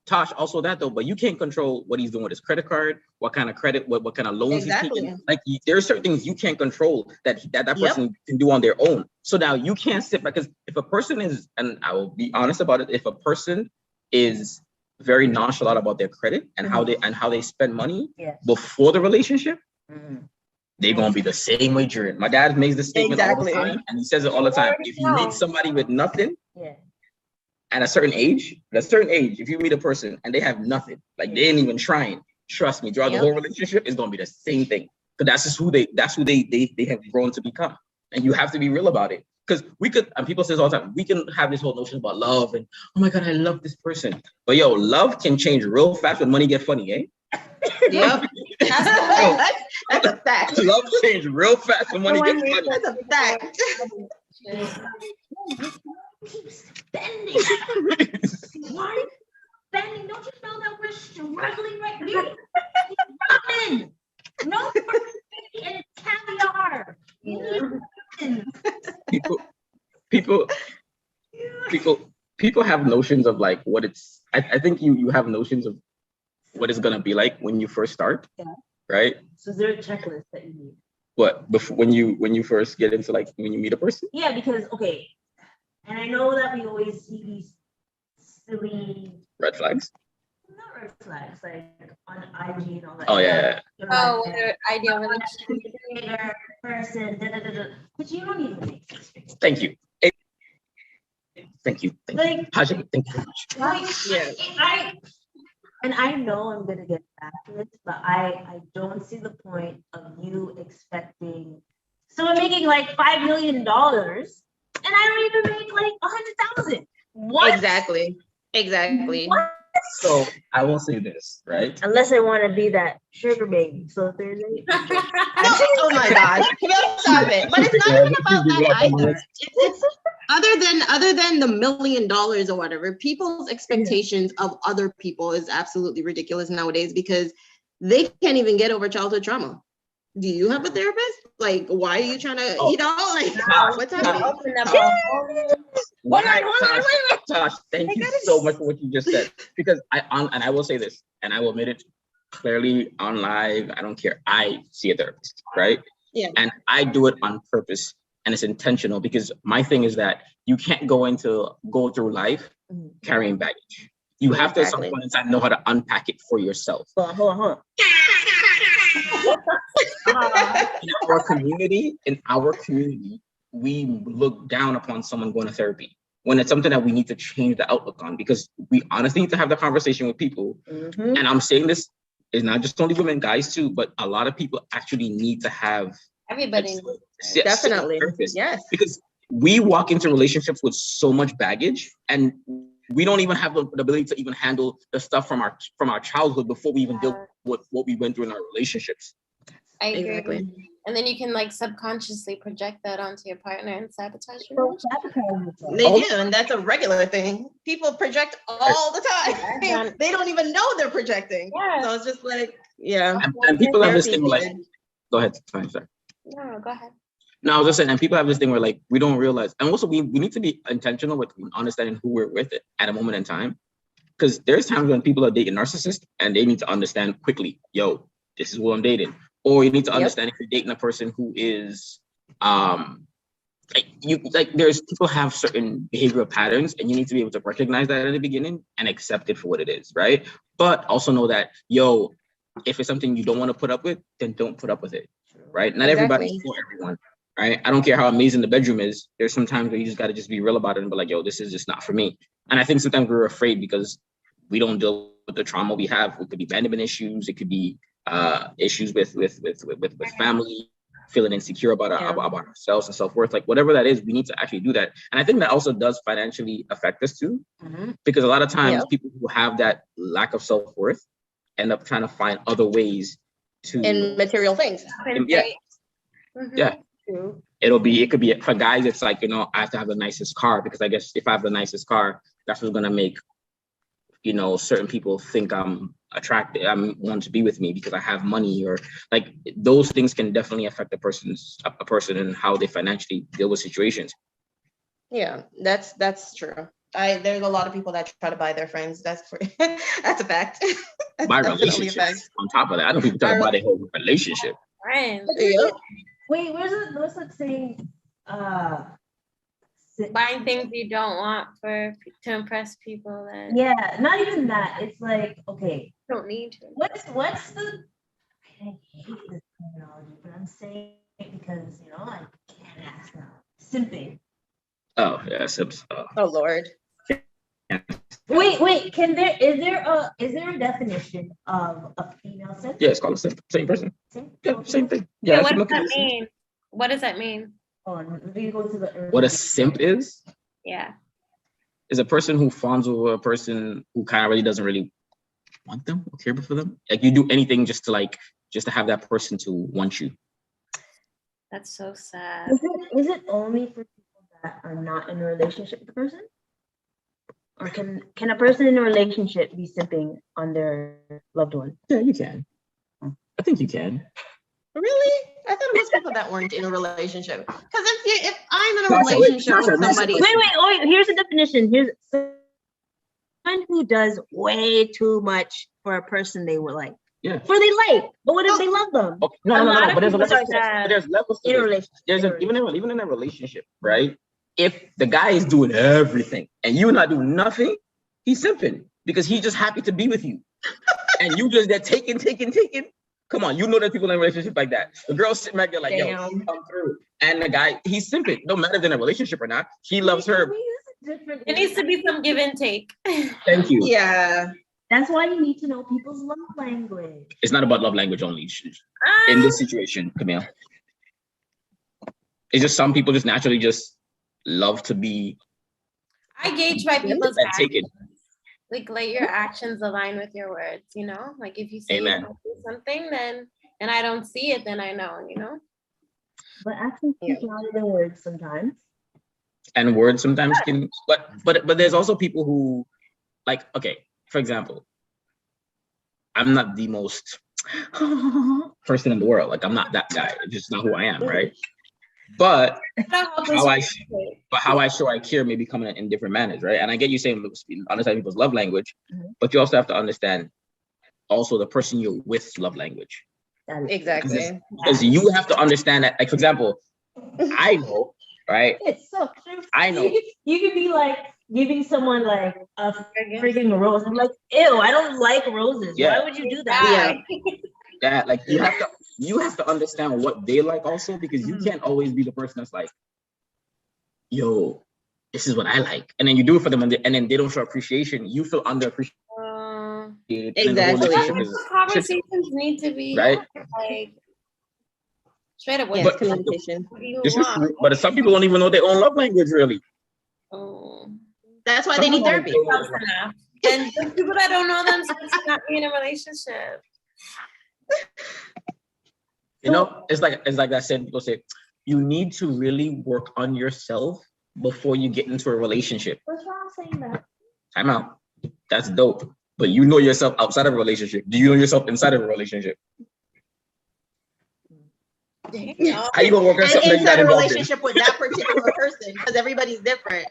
Tosh, also that though, but you can't control what he's doing with his credit card, what kind of credit, what kind of loans he's taking. Like there are certain things you can't control that person can do on their own. So now you can't sit back, because if a person is, and I will be honest about it, if a person is very nonchalant about their credit and how they spend money before the relationship, they're gonna be the same way during. My dad makes the statement all the time, and he says it all the time. If you meet somebody with nothing, at a certain age, if you meet a person and they have nothing, like they ain't even trying, trust me, throughout the whole relationship, it's gonna be the same thing. Because that's just who they have grown to become, and you have to be real about it. Because and people say all the time, we can have this whole notion about love and, oh my God, I love this person. But love can change real fast when money get funny, eh? Yep. That's a fact. Love change real fast when money gets funny. That's a fact. Keep spending. Why spending? Don't you know that we're struggling right now? Ramen. No, and it's caviar. People have notions of like what it's. I think you have notions of what it's gonna be like when you first start, right? So is there a checklist that you need? What before when you first get into like when you meet a person? Yeah, because and I know that we always see these silly red flags. Not red flags, like on IG and all that. Oh yeah. Oh, ideal relationship. Person, but you don't even make sense. Thank you. Thank you. Like, Tasheika, thank you very much. I know I'm gonna get back to this, but I don't see the point of you expecting someone making like $5 million and I don't even make like 100,000. What? Exactly. What? So I will say this, right? Unless I want to be that sugar baby. So if there's any Oh my gosh. Stop it. But it's not even about that either. It's other than the $1 million or whatever, people's expectations of other people is absolutely ridiculous nowadays because they can't even get over childhood trauma. Do you have a therapist? Like, why are you trying to, what's happening? Tosh, thank you so much for what you just said. Because I will say this, and I will admit it clearly on live. I don't care. I see a therapist, right? Yeah. And I do it on purpose, and it's intentional because my thing is that you can't go through life carrying baggage. You have to at some point in time know how to unpack it for yourself. Hold on. In our community, we look down upon someone going to therapy when it's something that we need to change the outlook on, because we honestly need to have the conversation with people. And I'm saying this is not just only women, guys too, but a lot of people actually need to have everybody. Definitely. Yes. Because we walk into relationships with so much baggage, and we don't even have the ability to even handle the stuff from our childhood before we even deal with what we went through in our relationships. I agree. Exactly. And then you can like subconsciously project that onto your partner and sabotage your They do, and that's a regular thing. People project all the time. They don't even know they're projecting. Yeah. So it's just like, yeah. And people have this thing like, go ahead, sorry. No, go ahead. No, I was just saying, and people have this thing where like we don't realize, and also we need to be intentional with understanding who we're with at a moment in time, because there's times when people are dating narcissists and they need to understand quickly, yo, this is who I'm dating, or you need to understand if you're dating a person who is there's people have certain behavioral patterns, and you need to be able to recognize that in the beginning and accept it for what it is, right? But also know that, yo, if it's something you don't want to put up with, then don't put up with it, right? Not everybody's for everyone. Right? I don't care how amazing the bedroom is. There's some times where you just got to just be real about it and be like, yo, this is just not for me. And I think sometimes we're afraid because we don't deal with the trauma we have. It could be abandonment issues. It could be issues with family, feeling insecure about ourselves and self-worth. Like whatever that is, we need to actually do that. And I think that also does financially affect us too, because a lot of times people who have that lack of self-worth end up trying to find other ways to in material things. Yeah. It could be for guys, it's like, I have to have the nicest car, because I guess if I have the nicest car, that's what's gonna make certain people think I'm attractive, I'm want to be with me because I have money, or like those things can definitely affect a person and how they financially deal with situations. Yeah, that's true. There's a lot of people that try to buy their friends. That's a fact. Buy relationships. On top of that, I know people try to buy their whole relationship. Friends. Wait, what's that saying? Buying things you don't want to impress people. Yeah, not even that. It's like, okay, don't need to. What's the? I hate this terminology, but I'm saying it because I can't ask now. Simping. Oh yeah, simps. Oh Lord. Wait. Is there a definition of a female simp? Yeah, it's called a simp. Same person. Yeah, same thing. Yeah. What does that mean? What does that mean? What a simp is? Yeah. Is a person who fawns over a person who kind of really doesn't really want them or care for them. Like you do anything just to have that person to want you. That's so sad. Is it only for people that are not in a relationship with the person? Or can a person in a relationship be simping on their loved one? Yeah, you can. I think you can. Really? I thought it was people that weren't in a relationship. Because if I'm in a relationship with somebody. Wait. Here's a definition. Here's someone who does way too much for a person they were like. Yeah. For they like, but what if they love them? Okay. No. But there's levels to this. Even in a relationship, right? If the guy is doing everything and you're not doing nothing, he's simping because he's just happy to be with you, and you just there taking. Come on, there's people in a relationship like that. The girl's sitting back there like, yo, come through, and the guy he's simping. No matter if they're in a relationship or not, he loves her. different. It needs to be some give and take. Thank you. Yeah. That's why you need to know people's love language. It's not about love language only in this situation, Kamille. It's just some people just naturally just love to be. I gauge by people's and actions. take it. Like let your actions align with your words, you know? Like if you say you're Amen. gonna do something, then and I don't see it, then I know, you know? But actions speak louder than words sometimes. And words sometimes can, but there's also people who, like, okay, for example, I'm not the most person in the world. Like I'm not that guy. It's just not who I am, right? But how I show I care may be coming in different manners, right? And I get you saying understand people's love language, but you also have to understand also the person you're with love language. Exactly. Because you have to understand that, like, for example, I know, right? It's so true. I know. You could be like giving someone like a freaking rose. I'm like, ew, I don't like roses. Yeah. Why would you do that? Yeah, like you have to understand what they like also, because you can't always be the person that's like, yo, this is what I like, and then you do it for them, and then they don't show appreciation. You feel underappreciated. Exactly. Conversations need to be right, like straight up. Yes, communication. This is true, but some people don't even know their own love language really. That's why they need therapy. And the people that don't know themselves should not be in a relationship. You know, it's like that saying people say, you need to really work on yourself before you get into a relationship. What's wrong saying that? Time out. That's dope. But you know yourself outside of a relationship. Do you know yourself inside of a relationship? How you gonna work on something that you got inside a involved relationship with that particular person? Because everybody's different.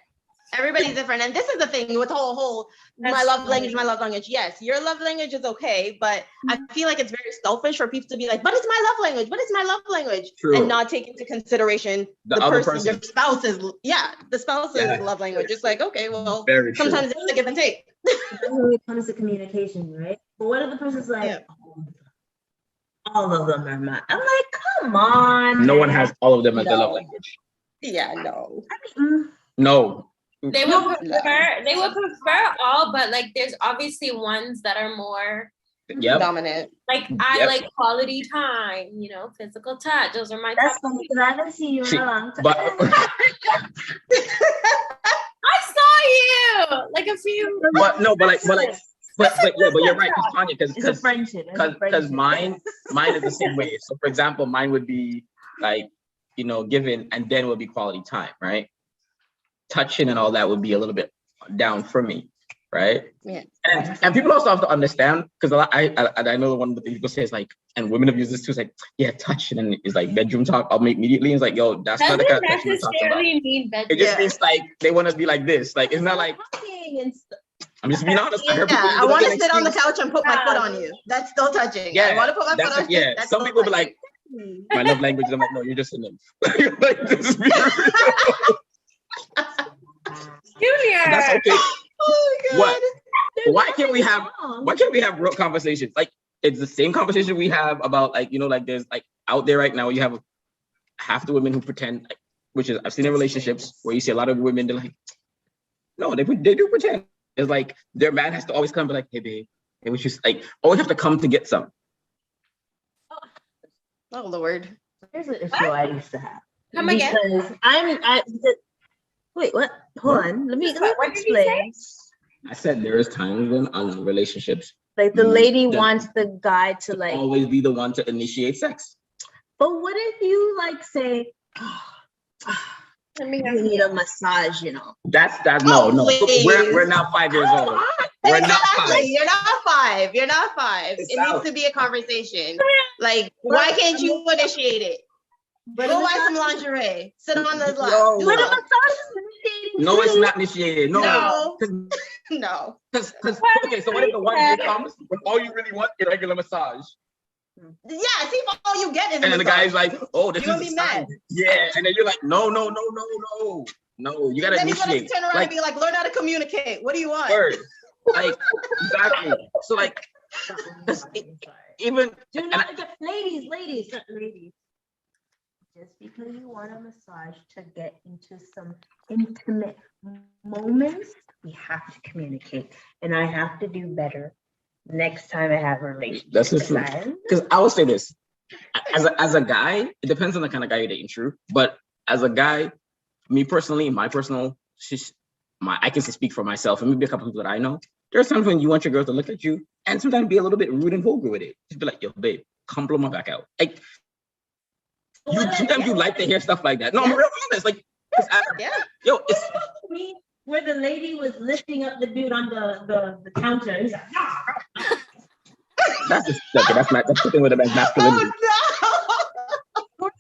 Everybody's different. And this is the thing with whole my love language. Yes, your love language is okay, but I feel like it's very selfish for people to be like, but it's my love language. True. And not take into consideration the other person, their spouse's, the spouse's love language. It's like, okay, well, sometimes it's a give and take. When it comes to communication, right? But what if the person's like, all of them are mine? I'm like, come on. No one has all of them as their love language. Yeah, no. No. They would prefer all, but like there's obviously ones that are more dominant. Like I like quality time, you know, physical touch. Those are my That's funny because I haven't seen you in a long time. But I saw you like a few. But you're right, Tanya, because mine is the same way. So for example, mine would be like, you know, given, and then would be quality time, right? Touching and all that would be a little bit down for me, right? Yeah. And people also have to understand, because I know one of the things people say is like, and women have used this too, it's like, yeah, touching and it's like bedroom talk. I'll make immediately. It's like, yo, that's not the kind of touch we're talking about. It just means like they want to be like this. Like it's not like I'm just being honest. I want to sit on the couch and put my foot on you. That's still touching. Yeah, I want to put my foot on you. Yeah, some people be like, my love language. I'm like, no, you're just a nymph. Like, this Junior. That's okay. Oh my God. What? Why can't we have real conversations? Like it's the same conversation we have about like, you know, like there's like out there right now you have half the women who pretend, like, which is I've seen in relationships where you see a lot of women, they're like, no, they do pretend. It's like their man has to always come be like, hey babe, it was just like always have to come to get some. Oh Lord. Here's an issue I used to have. Come again. Wait, what? Hold on. Let me explain. I said there is times when on relationships, like the lady wants the guy to like always be the one to initiate sex. But what if you like say, you need a massage, you know? That's no. We're not 5 years old. We're not 5. You're not 5. It needs to be a conversation. Like, why can't you initiate it? But go buy some lingerie. Sit on the lap. But a massage is initiating. No, it's not initiated. No. No. Because okay, so what if the one day comes when all you really want is a regular massage? Yeah, see if all you get is and then the guy's like, oh, this you're is gonna be mad. Yeah, and then you're like, no, you gotta then initiate. He's gonna turn around and be like, learn how to communicate. What do you want? Word. Like exactly. So like even ladies. just because you want a massage to get into some intimate moments, we have to communicate. And I have to do better next time I have a relationship. That's the truth. Because I will say this. As a guy, it depends on the kind of guy you're dating, true. But as a guy, me personally, I can speak for myself and maybe a couple people that I know. There's times when you want your girl to look at you and sometimes be a little bit rude and vulgar with it. Just be like, yo, babe, come blow my back out. Like, sometimes you like to hear stuff like that. No, I'm real honest. Like, yo, it's me where the lady was lifting up the dude on the counter. He's like, no. That's something with a masculinity. Oh,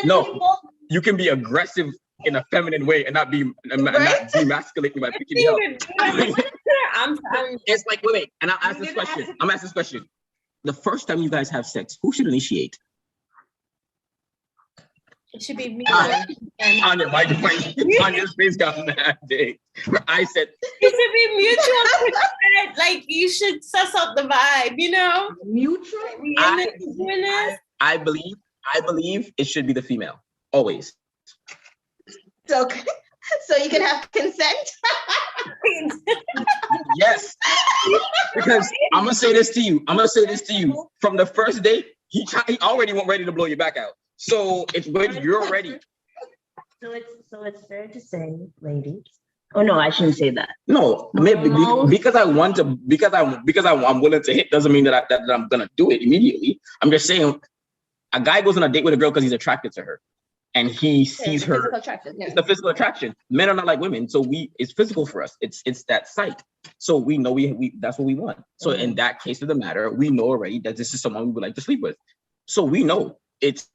No, you can be aggressive in a feminine way and not demasculate me by picking me up. It's like, wait, and I'll ask this question. I'm asking this question. The first time you guys have sex, who should initiate? It should be me. Tanya, Tanya's face got mad big. I said, it should be mutual consent. Like, you should suss out the vibe, you know? Mutual? I believe it should be the female, always. okay. So you can have consent? Yes. Because I'm gonna say this to you. From the first date, he already went ready to blow your back out. So it's when you're ready. So it's fair to say, ladies. Oh no, I shouldn't say that. No, maybe because I'm willing to hit doesn't mean that I'm gonna do it immediately. I'm just saying, a guy goes on a date with a girl because he's attracted to her, and he sees her. It's the physical attraction. Men are not like women, so it's physical for us. It's that sight. So we know we that's what we want. So in that case of the matter, we know already that this is someone we would like to sleep with. So we know it's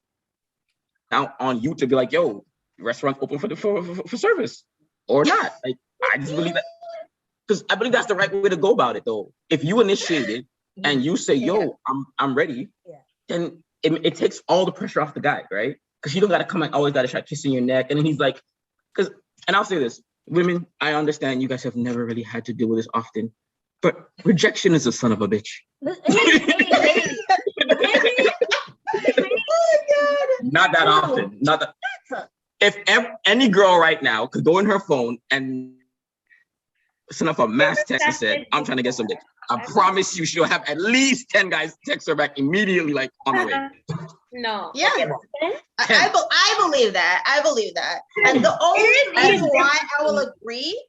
now on you to be like, yo, restaurant open for service or not. Like, I just believe that, because I believe that's the right way to go about it, though. If you initiate it and you say, yo, I'm ready, then it takes all the pressure off the guy, right? Because you don't got to come and always got to try kissing your neck. And then he's like, and I'll say this, women, I understand you guys have never really had to deal with this often, but rejection is a son of a bitch. Not that often. Not that. If any girl right now could go in her phone and send up a mass text and said, I'm trying to get some dick, I promise you she'll have at least 10 guys text her back immediately, like, on the way. No. Yeah. I believe that. And the only reason why I will agree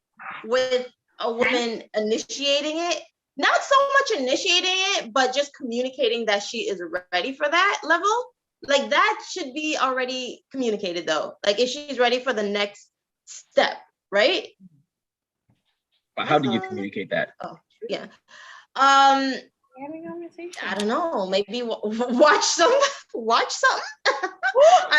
with a woman initiating it, not so much initiating it, but just communicating that she is ready for that level. Like, that should be already communicated, though. Like, if she's ready for the next step, right? But how do you communicate that? Oh, yeah. I don't know. Maybe watch something. I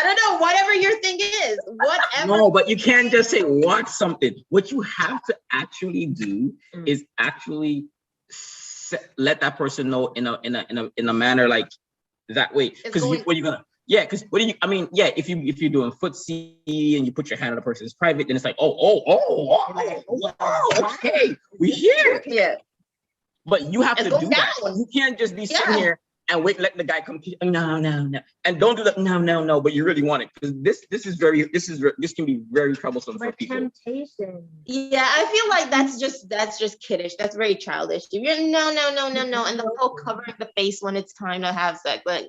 don't know. Whatever your thing is. Whatever. No, but you can't just say watch something. What you have to actually do is actually let that person know in a manner like that way. Because what are you gonna? Yeah, because what do you? I mean, yeah. If you're doing footsie and you put your hand on a person's private, then it's like, okay, we here. Yeah. But you have to do that. You can't just be sitting here and let the guy come. No, and don't do that. No. But you really want it, because this can be very troublesome for people. Temptation. Yeah, I feel like that's just kiddish. That's very childish. If you're no, and the whole covering the face when it's time to have sex, like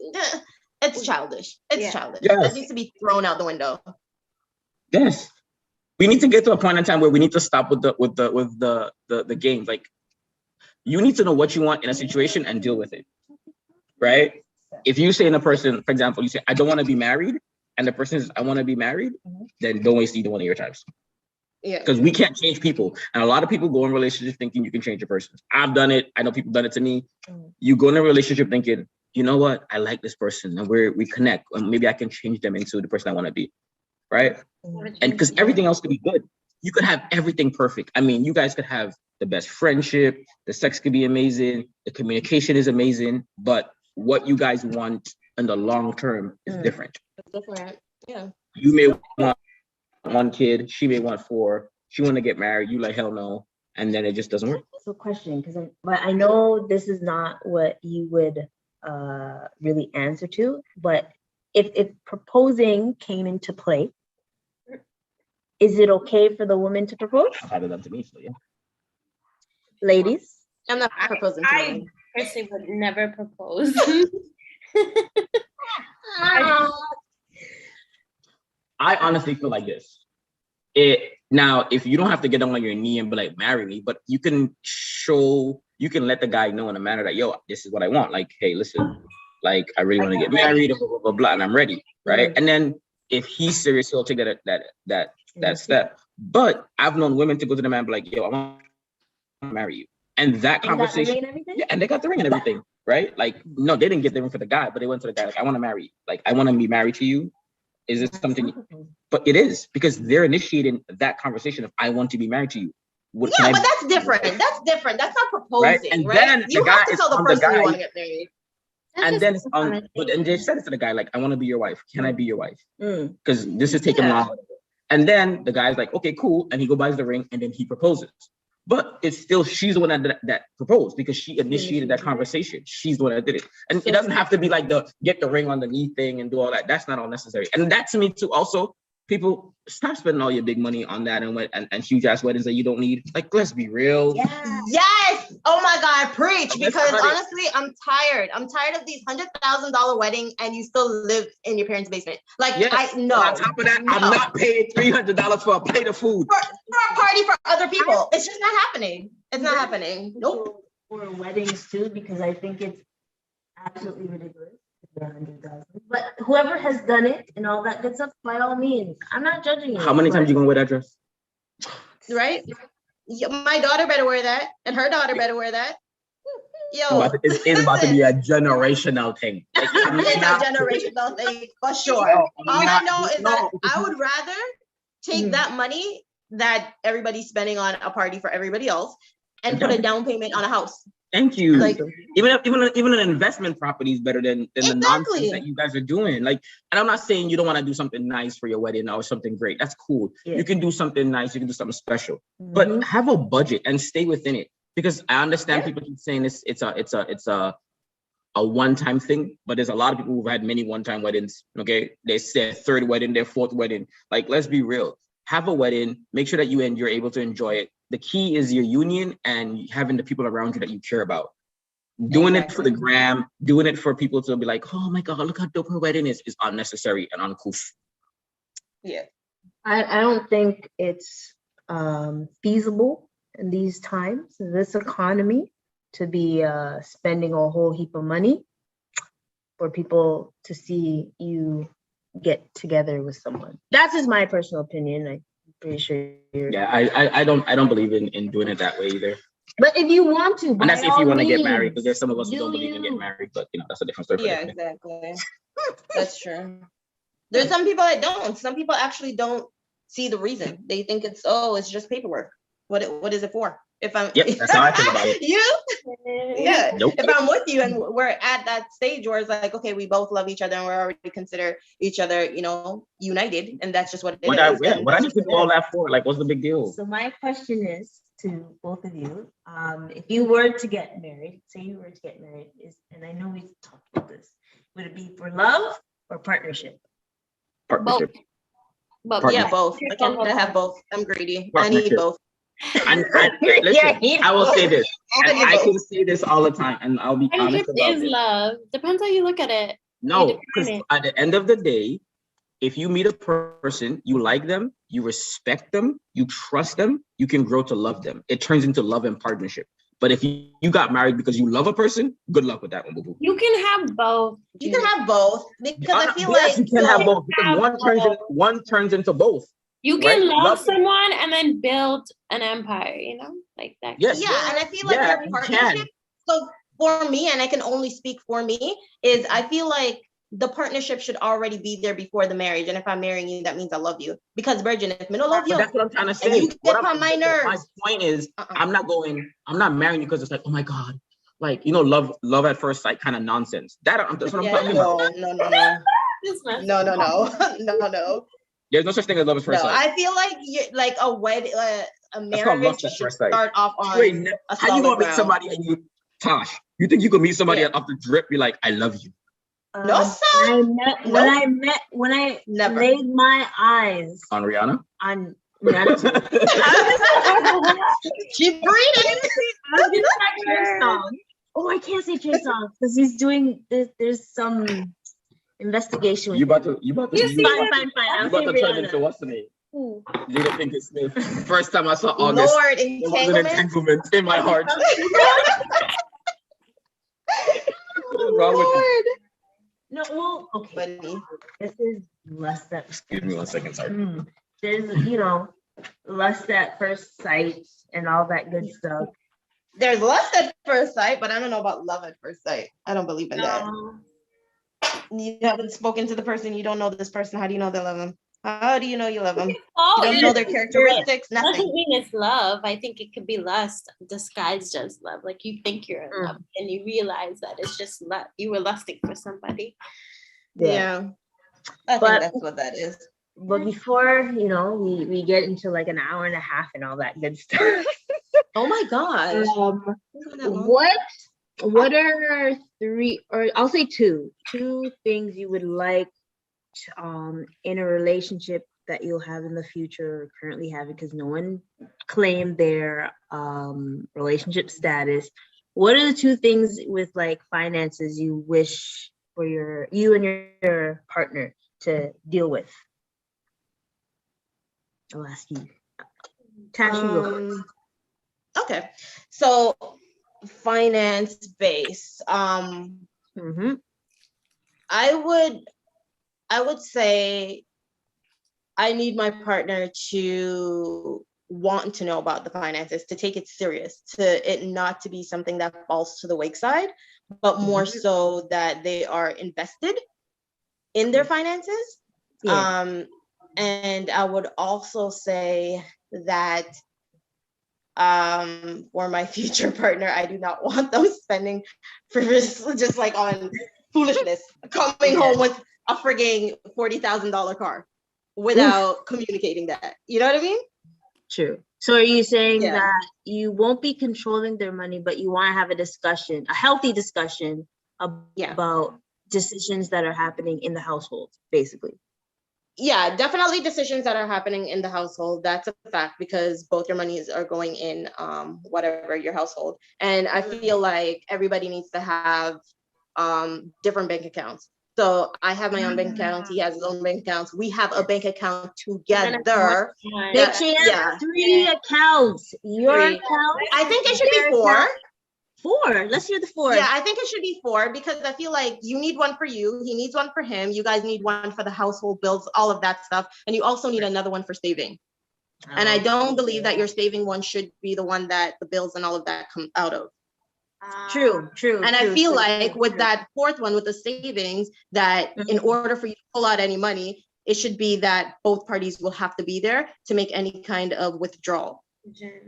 it's childish. It's childish. Yes. That needs to be thrown out the window. Yes, we need to get to a point in time where we need to stop with the games. Like, you need to know what you want in a situation and deal with it, right? If you say in a person, for example, you say, I don't want to be married, and the person says, I want to be married, then don't waste either one of your times. Yeah. Because we can't change people. And a lot of people go in relationships thinking you can change a person. I've done it. I know people done it to me. You go in a relationship thinking, you know what? I like this person and we connect, and maybe I can change them into the person I want to be, right? And because everything else could be good. You could have everything perfect. I mean, you guys could have the best friendship, the sex could be amazing, the communication is amazing, but what you guys want in the long term is different. It's different. Yeah. You may want 1 kid, she may want 4, she want to get married, you like, hell no, and then it just doesn't work. So question, but I know this is not what you would really answer to, but if proposing came into play, is it okay for the woman to propose? I've had it done to me, so yeah. Ladies? I'm not proposing to I me. personally would never propose. I honestly feel like this. Now, if you don't have to get on your knee and be like, marry me, but you can let the guy know in a manner that, yo, this is what I want. Like, hey, listen, like, I really want to get married, blah, blah, blah, blah, and I'm ready, right? And then if he's serious, he'll take that step. But I've known women to go to the man and be like, yo, I want to marry you. And that conversation, and they got the ring and everything, right? Like, no, they didn't get the ring for the guy, but they went to the guy, like, I want to marry you. Like, I want to be married to you. Is this something? But it is, because they're initiating that conversation of, I want to be married to you. But that's different. That's different. That's not proposing, right? And then you have to tell the person you want to get married. And then, but they said it to the guy, like, I want to be your wife. Can I be your wife? Because this is taking long. And then the guy's like, okay, cool. And he buys the ring, and then he proposes. But it's still, she's the one that proposed, because she initiated that conversation. She's the one that did it. And it doesn't have to be like the get the ring on the knee thing and do all that. That's not all necessary. And that, to me too, also, people, stop spending all your big money on that and huge ass weddings that you don't need. Like, let's be real. Yes. Oh my God, preach. Because honestly, I'm tired. I'm tired of these $100,000 wedding and you still live in your parents' basement. Like, I know. On top of that, I'm not paying $300 for a plate of food. For a party for other people. It's just not happening. It's not happening. Nope. For weddings too, because I think it's absolutely ridiculous. But whoever has done it and all that good stuff, by all means, I'm not judging you. How many times you gonna wear that dress? Right? My daughter better wear that, and her daughter better wear that. Yo, it's about to be a generational thing. Like, it's a generational thing for sure. All I know is that I would rather take that money that everybody's spending on a party for everybody else and put a down payment on a house. Thank you. Like, even an investment property is better than the nonsense that you guys are doing. Like, and I'm not saying you don't want to do something nice for your wedding or something great. That's cool. Yeah. You can do something nice. You can do something special, but have a budget and stay within it. Because I understand people keep saying it's a one-time thing, but there's a lot of people who've had many one-time weddings. Okay, they say third wedding, their fourth wedding. Like, let's be real. Have a wedding. Make sure that you're able to enjoy it. The key is your union and having the people around you that you care about. Doing it for the gram, doing it for people to be like, oh my God, look how dope her wedding is unnecessary and uncouth. Yeah. I don't think it's feasible in these times, in this economy, to be spending a whole heap of money for people to see you get together with someone. That's just my personal opinion. I'm pretty sure I don't believe in doing it that way either. But if you want to, and that's if you want to get married, because there's some of us who don't believe in getting married, but that's a different story. Yeah, exactly. That's true. There's some people that don't. Some people actually don't see the reason. They think it's just paperwork. What is it for? If I'm that's how I feel about it. Nope. If I'm with you and we're at that stage where it's like, okay, we both love each other and we're already consider each other, united, and that's just what it is. What I need to do all that for? Like, what's the big deal? So my question is to both of you: if you were to get married, say you were to get married, and I know we've talked about this, would it be for love or partnership? Partnership. Both. Yeah, both. I can have both. I'm greedy. I need both. I will say this. I can say this all the time, and I'll be honest about it. Love depends how you look at it. No, because at the end of the day, if you meet a person, you like them, you respect them, you trust them, you can grow to love them. It turns into love and partnership. But if you got married because you love a person, good luck with that one, boo-boo. You can have both. You can have both, because I feel like you can have both, because one turns into both. You can love someone and then build an empire, like that. Yes. Yeah, and I feel like your partnership. So for me, and I can only speak for me, is I feel like the partnership should already be there before the marriage. And if I'm marrying you, that means I love you. Because virgin, if I don't love you, that's what I'm trying to say. You get on my nerves. My point is, I'm not marrying you because it's like, oh my God, like, love at first sight kind of nonsense. That's what I'm talking about. No. There's no such thing as love at first sight. I feel like a wedding, a marriage should start off on how you gonna meet somebody and Tosh? You think you could meet somebody off the drip? Be like, I love you. No, sir. When I Never. laid my eyes On Rihanna? on Rihanna too. She breathing. I was gonna say Trey Songz. Oh, I can't say Trey Songz because he's doing. There's some investigation. You about to Fine. you I'll about say to turn Rihanna. into what's the name? Ooh. Jada Pinkett Smith. First time I saw August, Lord, there was an entanglement in my heart. What is wrong with you? No, well, okay. Funny. This is lust at. Excuse me 1 second, sorry. There's lust at first sight and all that good stuff. There's lust at first sight, but I don't know about love at first sight. I don't believe in that. You haven't spoken to the person. You don't know this person. How do you know they love them? How do you know you love them? You don't know their characteristics. Doesn't Nothing. mean it's love. I think it could be lust disguised as love. Like you think you're in love and you realize that it's just you were lusting for somebody. Yeah. I think that's what that is. But before, we get into like an hour and a half and all that good stuff. Oh my gosh. What are three, or I'll say two things you would like in a relationship that you'll have in the future or currently have, because no one claimed their relationship status. What are the two things with like finances you wish for you and your partner to deal with? I'll ask you. Tash, you go first. Okay, so finance base. I would say I need my partner to want to know about the finances, to take it serious, to it not to be something that falls to the wayside, but more so that they are invested in their finances. Yeah. And I would also say that for my future partner, I do not want them spending just like on foolishness, coming home with a frigging $40,000 car without communicating that. You know what I mean? True. So are you saying that you won't be controlling their money, but you want to have a healthy discussion about decisions that are happening in the household, basically? Yeah, definitely decisions that are happening in the household. That's a fact, because both your monies are going in whatever your household. And I feel like everybody needs to have different bank accounts. So I have my own bank account. He has his own bank accounts. We have a bank account together. They can't have 3 accounts. Your account? I think it should be 4. 4. Let's hear the 4. Yeah, I think it should be 4, because I feel like you need one for you. He needs one for him. You guys need one for the household bills, all of that stuff. And you also need another one for saving. And I don't believe that your saving one should be the one that the bills and all of that come out of. True. And I feel like with that 4th one, with the savings, that in order for you to pull out any money, it should be that both parties will have to be there to make any kind of withdrawal.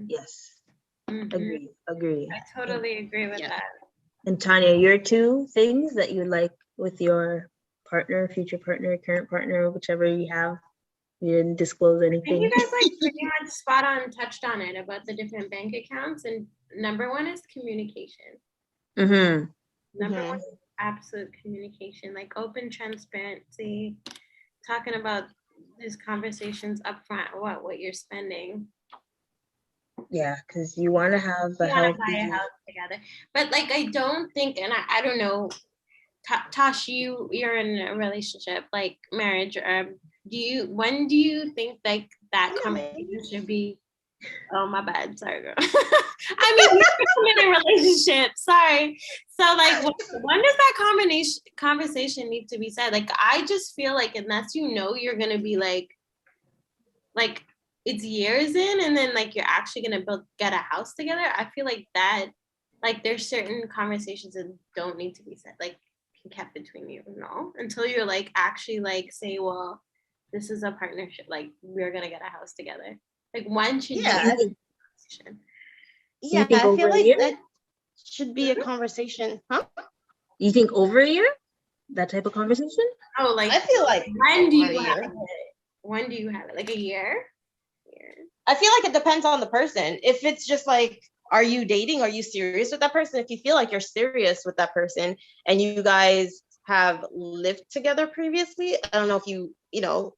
Yes. Agree. I totally agree with that. And Tanya, your 2 things that you like with your partner, future partner, current partner, whichever you have. You didn't disclose anything. You guys like pretty much spot on touched on it about the different bank accounts. And number 1 is communication. Number 1 is absolute communication, like open transparency, talking about these conversations up front, what you're spending. Yeah, because you want to have a house together. But like, I don't think, and I don't know, Tosh, you're in a relationship, like marriage. When do you think like that conversation should be? Oh, my bad. Sorry, girl. I mean, you're in a relationship. Sorry. So like, when does that conversation need to be said? Like, I just feel like unless you're gonna be like it's years in, and then like you're actually gonna get a house together. I feel like that, like there's certain conversations that don't need to be said, like kept between you, until you're like actually like say, well, this is a partnership. Like we're gonna get a house together. Like when should I feel like that should be a conversation, huh? You think over a year? That type of conversation? Oh, like I feel like when do you have it? When do you have it? Like a year? I feel like it depends on the person. If it's just like, are you dating? Are you serious with that person? If you feel like you're serious with that person and you guys have lived together previously. I don't know if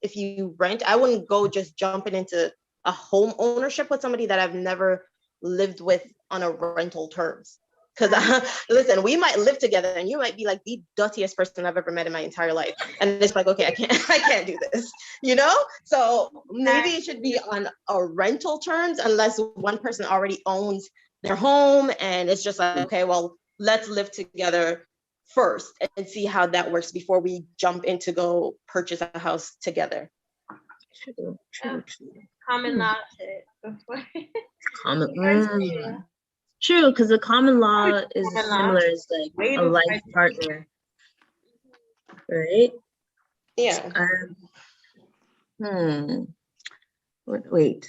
if you rent, I wouldn't go just jumping into a home ownership with somebody that I've never lived with on a rental terms. Because listen, we might live together and you might be like the dirtiest person I've ever met in my entire life. And it's like, okay, I can't do this, So maybe it should be on a rental terms unless one person already owns their home and it's just like, okay, well, let's live together first and see how that works before we jump in to go purchase a house together. True. Common law shit before. True, because the common law is similar as like a life partner, right? Yeah. Wait,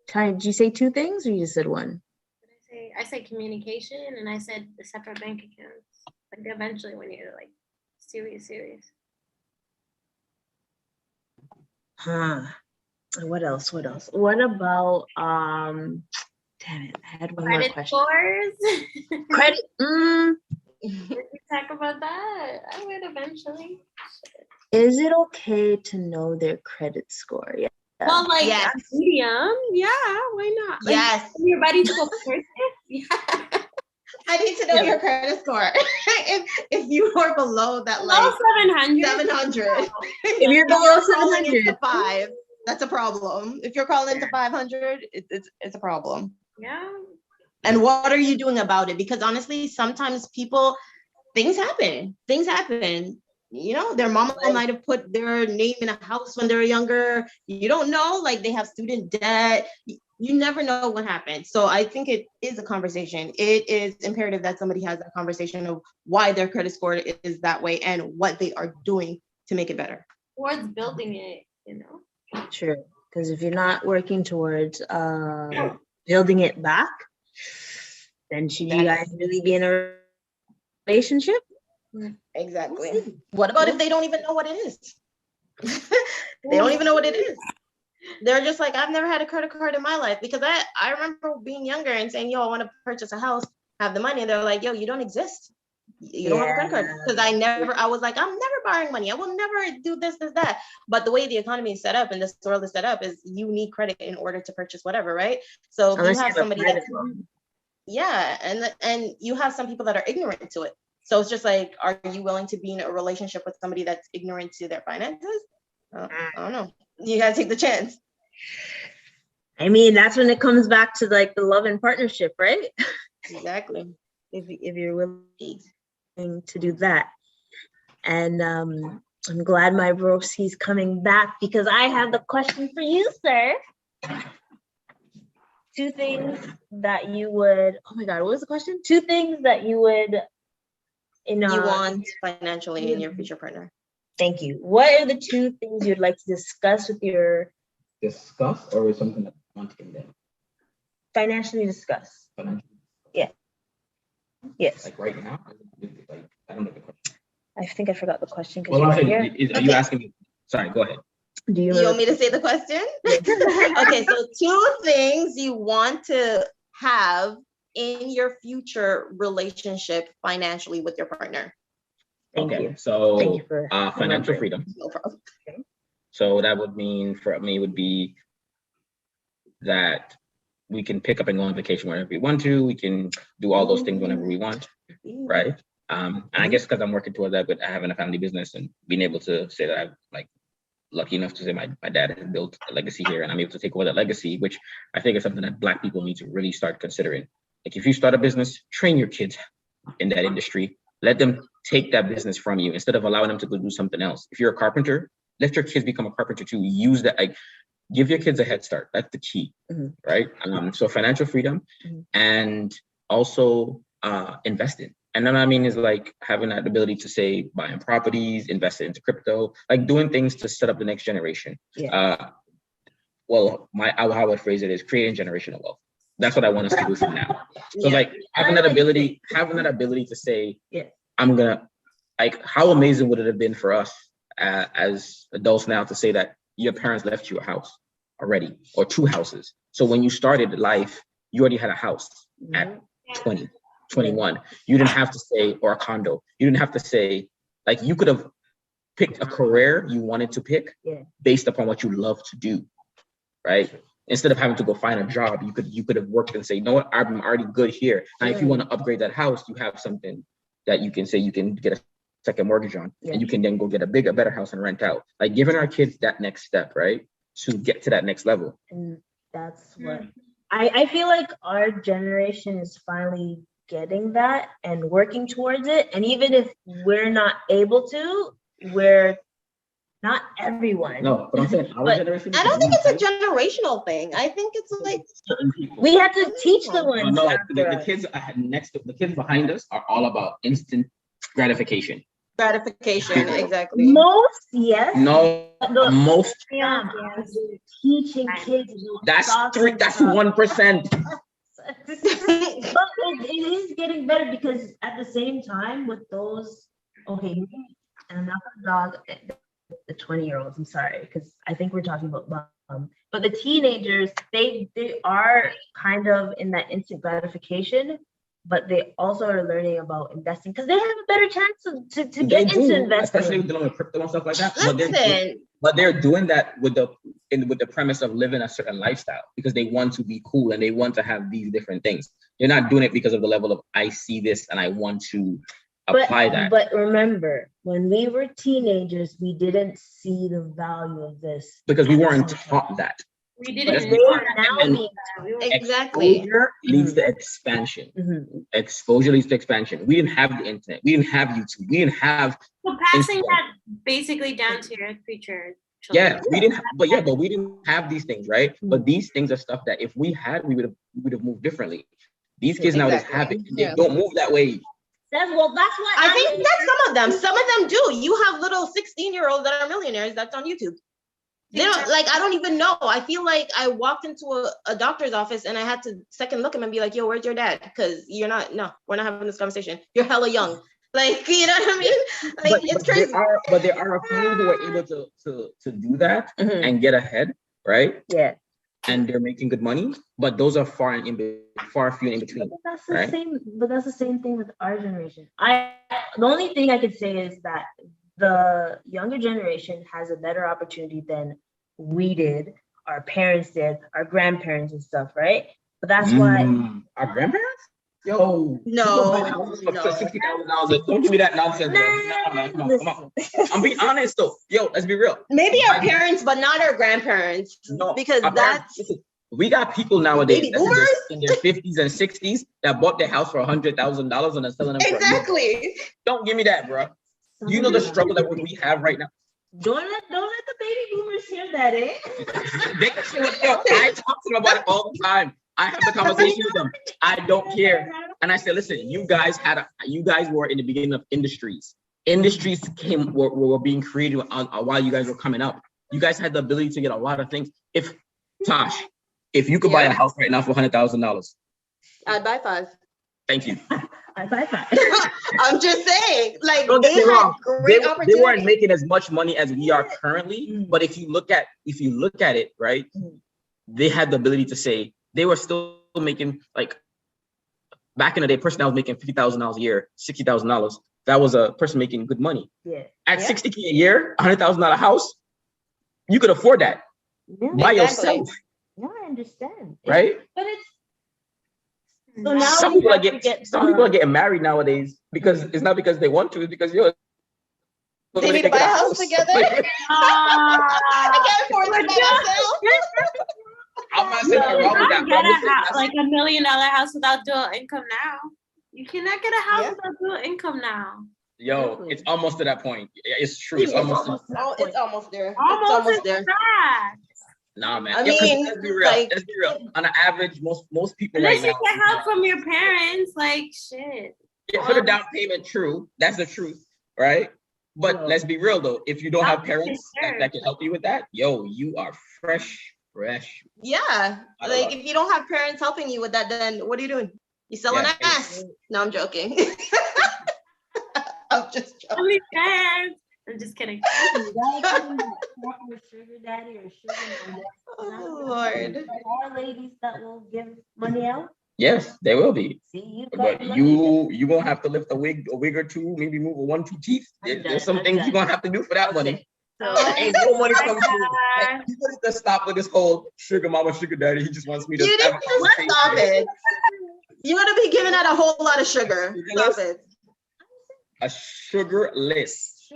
Tanya, did you say two things or you just said one? I said communication and I said the separate bank accounts. Like eventually when you're like serious. What else? What about damn it, I had one more question. Credit scores? Credit. Did we talk about that? I would eventually. Is it okay to know their credit score? Yeah. Well, like yes. medium, yeah, why not? Like, yes. When you're ready to go purchase, yeah. I need to know your credit score. if you are below that, below 700. 700. If you're below 700, 5, that's a problem. If you're calling to 500, it's a problem. Yeah. And what are you doing about it? Because honestly, sometimes things happen. Their mama might have put their name in a house when they were younger. You don't know, like they have student debt. You never know what happened. So I think it is a conversation. It is imperative that somebody has that conversation of why their credit score is that way and what they are doing to make it better. Towards building it, True. Because if you're not working towards building it back, then should you guys really be in a relationship? Exactly. What about if they don't even know what it is? They don't even know what it is. They're just like, I've never had a credit card in my life, because I remember being younger and saying, yo, I want to purchase a house, have the money. And they're like, yo, you don't exist. You don't have a credit card. Because I was like, I'm never borrowing money. I will never do this, that. But the way the economy is set up and this world is set up is you need credit in order to purchase whatever, right? So if you have somebody that, and you have some people that are ignorant to it. So it's just like, are you willing to be in a relationship with somebody that's ignorant to their finances? I don't know. You gotta take the chance. I mean, that's when it comes back to like the love and partnership, right? Exactly. If you're willing to do that. And I'm glad my broski's coming back, because I have the question for you, sir. Two things that you would, oh my God, what was the question? Two things that you would, you want financially in your future partner. Thank you. What are the two things you'd like to discuss with your... Discuss, or is something that you want to condemn? Financially discuss. Financially? Yeah. Yes. Like right now? Like, I don't know the question. I think I forgot the question. Well, I'm saying, are you asking me? Sorry, go ahead. Do you want me to say the question? Okay, so 2 things you want to have in your future relationship financially with your partner. Thank you. So thank you for financial freedom. No problem. Okay. So that would mean for me would be that we can pick up and go on vacation whenever we want to. We can do all those things whenever we want, right? And I guess because I'm working towards that, but having a family business and being able to say that I'm like lucky enough to say my dad has built a legacy here, and I'm able to take over that legacy, which I think is something that Black people need to really start considering. Like if you start a business, train your kids in that industry. Let them take that business from you instead of allowing them to go do something else. If you're a carpenter, let your kids become a carpenter too. Use that, like give your kids a head start. That's the key, right? So financial freedom, and also investing. And then I mean is like having that ability to say buying properties, invest into crypto, like doing things to set up the next generation. Well, how I would phrase it is creating generational wealth. That's what I want us to do from now. So like having that ability to say, I'm gonna, like, how amazing would it have been for us as adults now to say that your parents left you a house already, or 2 houses. So when you started life, you already had a house at 20, 21. You didn't have to say, or a condo. You didn't have to say, Like you could have picked a career you wanted to pick based upon what you love to do, right? Instead of having to go find a job, you could have worked and say, you know what, I'm already good here. Now, if you want to upgrade that house, you have something that you can say you can get a second mortgage on, and you can then go get a better house and rent out. Like giving our kids that next step, right, to get to that next level. And that's what I feel like our generation is finally getting that and working towards it. And even if we're not able to, we're not everyone. No, but I'm saying our generation. I don't think it's a generational thing. I think it's like we have to teach the ones. No, the kids the kids behind us are all about instant gratification. Exactly. Most, yes. No, most. Teaching kids. That's 1%. But it is getting better because at the same time with those, and I'm not gonna dog the 20-year-olds, I'm sorry, because I think we're talking about but the teenagers, they are kind of in that instant gratification, but they also are learning about investing because they have a better chance to get into investing. Especially with dealing with crypto and stuff like that. But they're doing that with the premise of living a certain lifestyle because they want to be cool and they want to have these different things. They're not doing it because of the level of I see this and I want to apply that. But remember, when we were teenagers, we didn't see the value of this because we weren't taught that. We didn't. Exactly. Exposure leads to expansion. Exposure leads to expansion. We didn't have the internet. We didn't have YouTube. We didn't have. Well, passing that basically down to your future children. Yeah, we didn't. But we didn't have these things, right? But these things are stuff that if we had, we would have moved differently. These kids nowadays have it. They don't move that way. That's what I think that's some of them. Some of them do. You have little 16-year-olds that are millionaires. That's on YouTube. They don't I don't even know. I feel like I walked into a doctor's office and I had to second look him and be like, yo, where's your dad? Because we're not having this conversation. You're hella young. Like, you know what I mean? Like, it's crazy. There are a few who are able to do that and get ahead, right? Yeah. And they're making good money, but those are far few in between. But that's the same. But that's the same thing with our generation. The only thing I could say is that the younger generation has a better opportunity than we did, our parents did, our grandparents and stuff, right? But that's why our grandparents. Yo, no. $60,000. Don't give me that nonsense. No, come on. I'm being honest though. Yo, let's be real. Maybe our parents, but not our grandparents. No, because we got people nowadays in their 50s and 60s that bought their house for $100,000 and are selling them exactly. Don't give me that, bro. Do you know the struggle that we have right now? Don't let the baby boomers hear that, eh? I talk to them about it all the time. I have the conversation with them. I don't care. And I said, listen, you guys were in the beginning of industries. Industries were being created while you guys were coming up. You guys had the ability to get a lot of things. If you could buy a house right now for $100,000, I'd buy 5. Thank you. I'd buy 5. I'm just saying, like, don't get me wrong. They weren't making as much money as we are currently. But if you look at it, right, they had the ability to say they were still making, like, back in the day, person that was making $50,000 a year, $60,000. That was a person making good money. Yeah. At $60K a year, $100,000 house, you could afford that by yourself. No, I understand. Right? But it's so now some people are getting married nowadays because it's not because they want to, it's because they need to buy a house together. I can't afford it myself. I'm not saying wrong with that. Like $1 million house without dual income now. You cannot get a house without dual income now. Yo, it's almost to that point. It's true. It's almost there. It's almost there. Nah, man. I mean, let's be real. Let's be real. On an average, most people unless right now. Unless you get help from your parents, like shit. Yeah, for the down payment, true. That's the truth, right? But let's be real though. If you don't have parents that can help you with that, yo, you are fresh. Yeah. Like if you don't have parents helping you with that, then what are you doing? You selling ass? No, I'm joking. I'm just joking. I'm just kidding. Sugar daddy or sugar mama. Oh Lord. More ladies that will give money out. Yes, there will be. See, But you gonna have to lift a wig or two, maybe move one, two teeth. There's some things you're gonna have to do for that money. So Ain't no money comes through. Like, people need to stop with this whole sugar mama, sugar daddy. He just wants me to You need have a to conversation. stop it. You're gonna be giving out a whole lot of sugar. Stop it. A sugarless.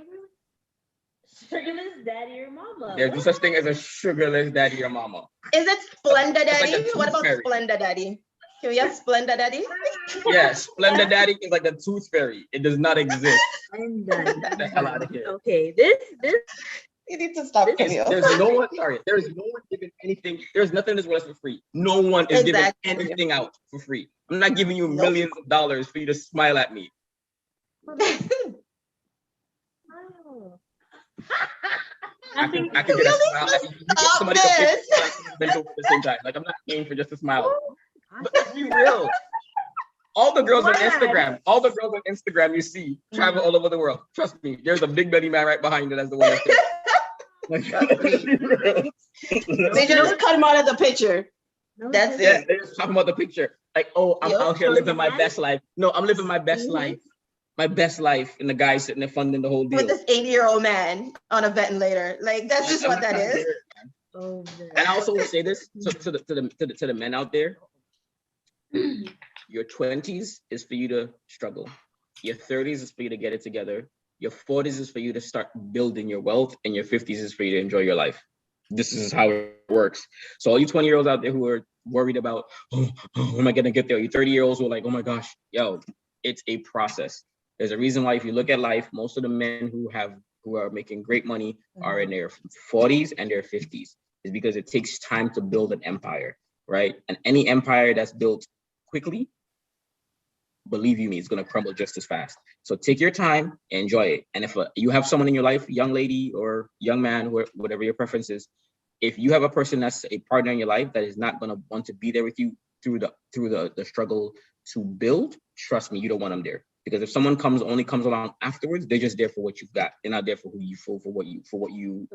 Sugarless daddy or mama. There's no such thing as a sugarless daddy or mama. Is it Splenda It's like Daddy? a What about tooth fairy. Splenda Daddy? Can we have Splenda Daddy? Yeah, Splendid Daddy is like the tooth fairy. It does not exist. I'm done. Get the hell out of here. Okay, this You need to stop, Kamille. There's no one, sorry, there's no one giving anything. There's nothing in this world that's for free. No one is Exactly. giving anything out for free. I'm not giving you Nope. millions of dollars for you to smile at me. I can get a smile. You get Stop somebody to this. pick at the same time. Like, I'm not aiming for just a smile. But let's be real. All the girls on Instagram you see travel all over the world. Trust me, there's a big belly man right behind you. That's the one that's there. They just cut him out of the picture. That's Yeah, it. they're just talking about the picture. Like, oh, I'm Yup. out here living my best life. No, I'm living my best life. My best life. And the guy sitting there funding the whole deal. With this 80-year-old man on a ventilator. Like, that's just what that is. Oh, And I also will say this to the men out there. Your 20s is for you to struggle. Your 30s is for you to get it together. Your 40s is for you to start building your wealth, and your 50s is for you to enjoy your life. This is how it works. So all you 20-year-olds out there who are worried about, oh, am I gonna get there? You 30-year-olds who are like, oh my gosh, yo, it's a process. There's a reason why if you look at life, most of the men who are making great money are in their 40s and their 50s. Is because it takes time to build an empire, right? And any empire that's built quickly, believe you me, it's gonna crumble just as fast. So take your time, enjoy it. And if you have someone in your life, young lady or young man, whatever your preference is, if you have a person that's a partner in your life that is not gonna want to be there with you through the struggle to build, trust me, you don't want them there. Because if someone only comes along afterwards, they're just there for what you've got. They're not there for who you for what you've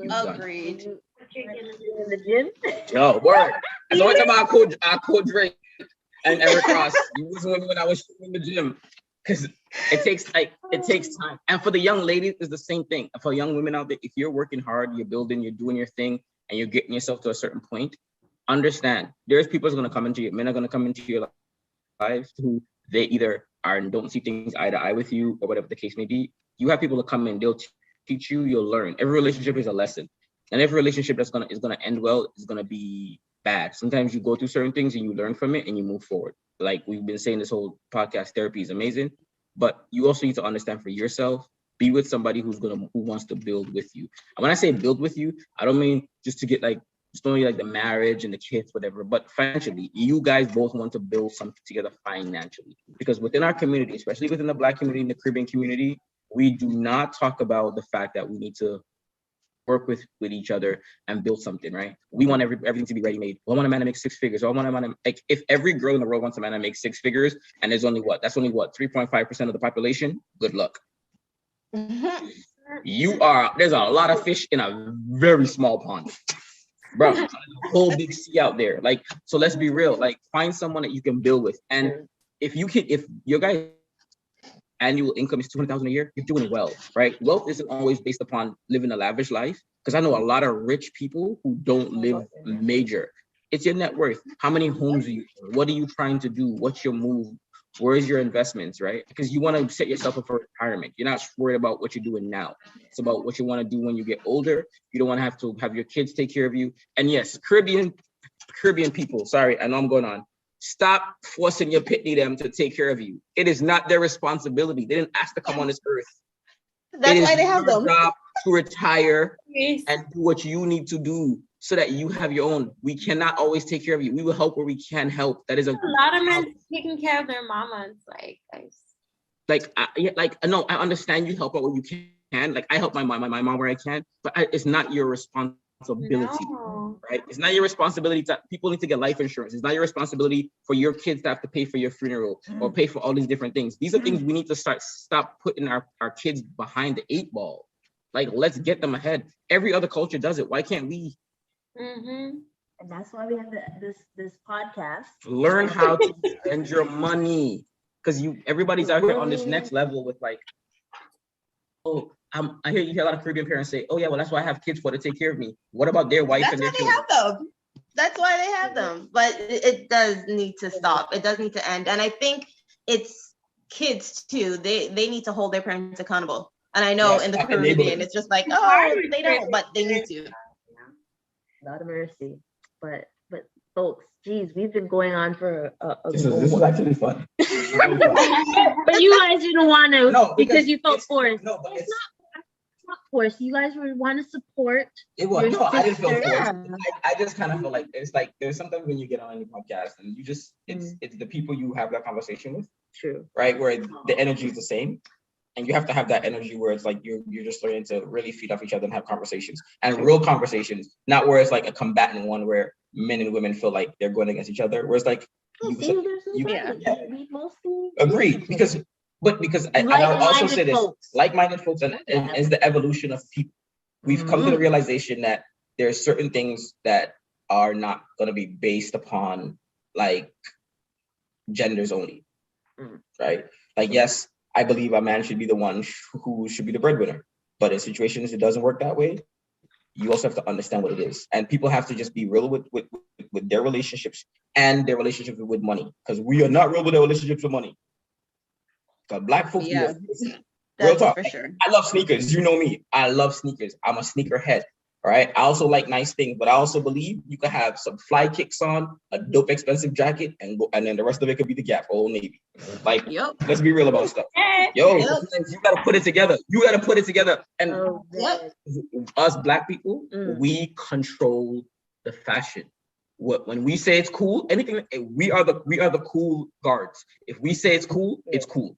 done. Agreed. in the gym. Yo, word. That's always about our coach Drake and Eric Ross. You wasn't with me when I was in the gym. Because it takes time. And for the young ladies, it's the same thing. For young women out there, if you're working hard, you're building, you're doing your thing, and you're getting yourself to a certain point, understand there's people who's gonna come into you, men are gonna come into your lives who they either are and don't see things eye to eye with you or whatever the case may be. You have people that come in, they'll teach you, you'll learn. Every relationship is a lesson. And every relationship is gonna end well is gonna be bad. Sometimes you go through certain things and you learn from it and you move forward. Like we've been saying, this whole podcast, therapy is amazing, but you also need to understand for yourself, be with somebody who wants to build with you. And when I say build with you, I don't mean just to get just only like the marriage and the kids, whatever, but financially, you guys both want to build something together financially. Because within our community, especially within the Black community and the Caribbean community, we do not talk about the fact that we need to work with each other and build something, right? We want everything to be ready-made. Well, I want a man to make six figures. Or I want a man to, like, if every girl in the world wants a man to make six figures, and there's only 3.5% of the population, good luck. There's a lot of fish in a very small pond. Bro, a whole big sea out there. Like, so let's be real. Like, find someone that you can build with. And if your guys' annual income is $200,000 a year, you're doing well, right? Wealth isn't always based upon living a lavish life. Because I know a lot of rich people who don't live major. It's your net worth. How many homes are you? What are you trying to do? What's your move? Where's your investments, right? Because you want to set yourself up for retirement. You're not worried about what you're doing now. It's about what you want to do when you get older. You don't want to have your kids take care of you. And yes, Caribbean people, sorry, I know I'm going on. Stop forcing your pitney them to take care of you. It is not their responsibility. They didn't ask to come on this earth. That's why they have them. Job to retire and do what you need to do so that you have your own. We cannot always take care of you. We will help where we can help. That is a lot of men taking care of their mamas. No, I understand you help out where you can. Like, I help my mom where I can, but it's not your responsibility, right? It's not your responsibility people need to get life insurance. It's not your responsibility for your kids to have to pay for your funeral or pay for all these different things. These are things we need to stop putting our kids behind the 8 ball. Like, let's get them ahead. Every other culture does it. Why can't we? And that's why we have this podcast. Learn how to spend your money, because everybody's out here on this next level with like, oh, I hear a lot of Caribbean parents say, oh yeah, well that's why I have kids for to take care of me. What about their wife and their children? That's why they have them. That's why they have them. But it does need to stop. It does need to end. And I think it's kids too. They need to hold their parents accountable. And I know in the Caribbean, it's just like, oh, they don't, but they need to. A lot of mercy. But folks, geez, we've been going on for this is actually fun. But you guys didn't want to because you felt forced. No, but it's not forced. You guys want to support. It was I didn't feel forced. I just kind of feel like it's like there's sometimes when you get on any podcast and you just it's the people you have that conversation with. True. Right, where the energy is the same. And you have to have that energy where it's like you're just learning to really feed off each other and have conversations and real conversations, not where it's like a combatant one where men and women feel like they're going against each other. Where it's like, agreed. Because I also say this, like-minded folks, and is the evolution of people. We've come to the realization that there's certain things that are not going to be based upon like genders only, right? Like, yes, I believe a man should be the one who should be the breadwinner. But in situations it doesn't work that way, you also have to understand what it is. And people have to just be real with their relationships and their relationships with money. Because we are not real with our relationships with money. Because Black folks, real talk. For sure. I love sneakers. You know me. I love sneakers. I'm a sneakerhead. All right. I also like nice things, but I also believe you can have some fly kicks on, a dope expensive jacket, and then the rest of it could be the Gap, Old Navy. Like, let's be real about stuff. You gotta put it together. And us Black people, we control the fashion. When we say it's cool, anything, we are the cool guards. If we say it's cool, it's cool.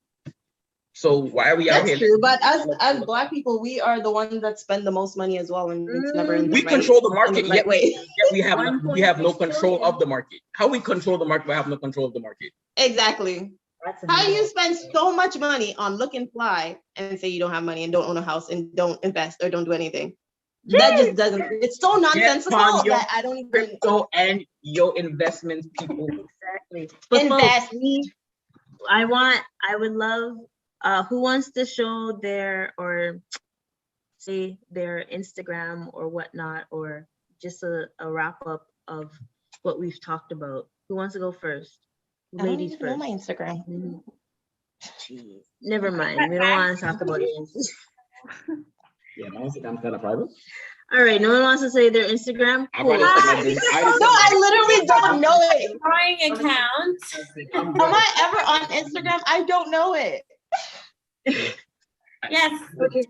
So why are we out here? That's true, but as Black people, we are the ones that spend the most money as well, and it's never in the we control the market. Yet we have no control of the market. How we control the market? We have no control of the market. Exactly. How you spend so much money on looking fly and say you don't have money and don't own a house and don't invest or don't do anything? That just doesn't. It's so nonsensical that I don't even. Crypto and your investments, people. Exactly. But invest. I would love. Who wants to show their Instagram or whatnot, or just a wrap up of what we've talked about? Who wants to go first? Ladies first. I don't know my Instagram. Jeez. Never mind. We don't want to talk about it. Yeah, my Instagram's kind of private. All right, no one wants to say their Instagram. Cool. No, I literally don't know it. Drawing account. Am I ever on Instagram? I don't know it. Yes.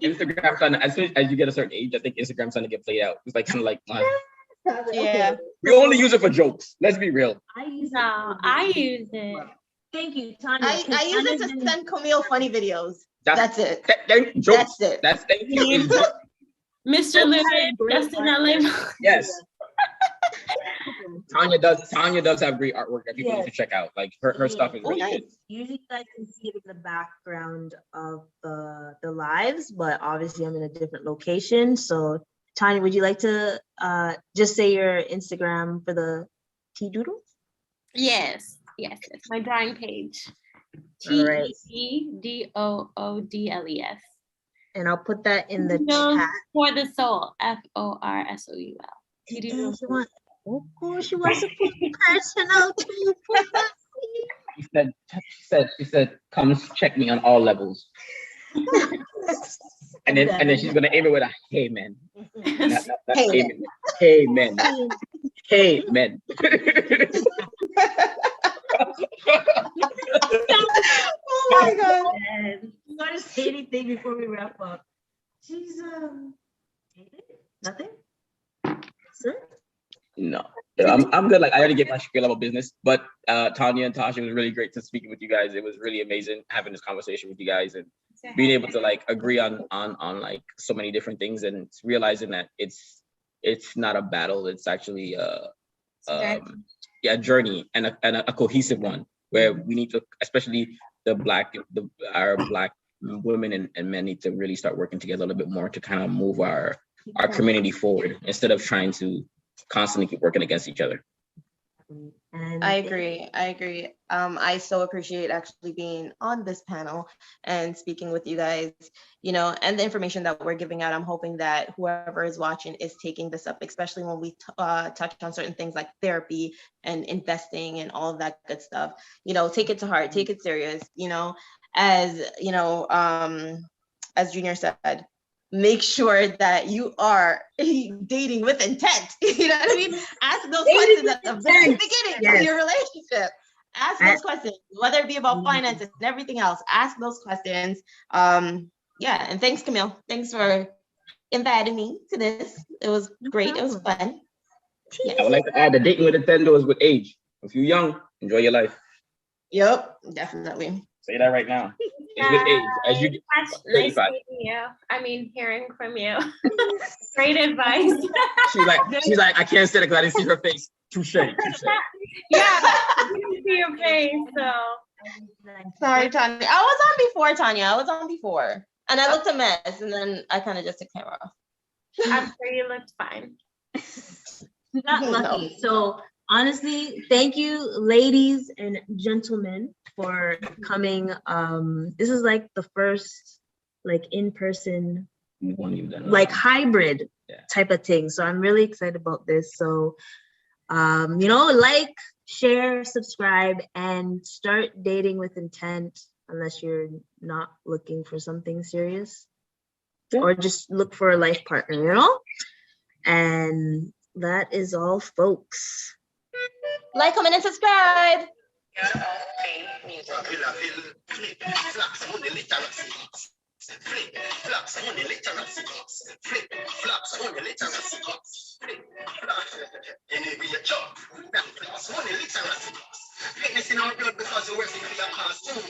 Instagram's starting, as soon as you get a certain age, I think Instagram's starting to get played out. It's like kind of like yeah. We only use it for jokes. Let's be real. I use it. Thank you, Tanya. I use it to send Kamille funny videos. That's it. Jokes. That's it. That's thank you. Mr. Lewis, Justin LA. Yes. Tanya does have great artwork that people need to check out. Like her stuff is really good. Usually you guys can see it in the background of the lives, but obviously I'm in a different location. So Tanya, would you like to just say your Instagram for the Tea Doodles? Yes. My drawing page. TEDOODLES. And I'll put that in the chat. For the soul, FORSOUL. Of course, she wants to put personal too. She said, come check me on all levels. and then she's gonna aim it with a hey man. Hey man. Hey man. Oh my God. You gotta say anything before we wrap up. She's nothing? Sir? No, I'm good. Like I already get my spiel about business, but Tanya and Tasha, it was really great to speak with you guys. It was really amazing having this conversation with you guys and being able to like agree on like so many different things and realizing that it's not a battle. It's actually a journey and a cohesive one where we need to, especially our Black women and men need to really start working together a little bit more to kind of move our community forward instead of trying to constantly keep working against each other. And I agree. I so appreciate actually being on this panel and speaking with you guys, and the information that we're giving out. I'm hoping that whoever is watching is taking this up, especially when we touch on certain things like therapy and investing and all of that good stuff. Take it to heart, take it serious, as Junior said, make sure that you are dating with intent. You know what I mean? Ask those questions at the very beginning of your relationship. Ask those questions, whether it be about finances and everything else. Ask those questions. And thanks, Kamille. Thanks for inviting me to this. It was great. It was fun. Yeah. I would like to add the dating with intent is with age. If you're young, enjoy your life. Yep, definitely. Say that right now. It's with age. As you get nice meeting you. I mean, hearing from you. Great advice. she's like, I can't say that because I didn't see her face. Touche. Yeah, I didn't see your face, so. Sorry, Tanya. I was on before, Tanya. I was on before. And I looked a mess, and then I kind of just took camera off. I'm sure you looked fine. Not lucky. So honestly, thank you, ladies and gentlemen, for coming. This is like the first in-person hybrid type of thing. So I'm really excited about this. So like, share, subscribe, and start dating with intent unless you're not looking for something serious. Or just look for a life partner, And that is all, folks. Like, comment, and subscribe. Fitness in our blood because we're working for your cause too.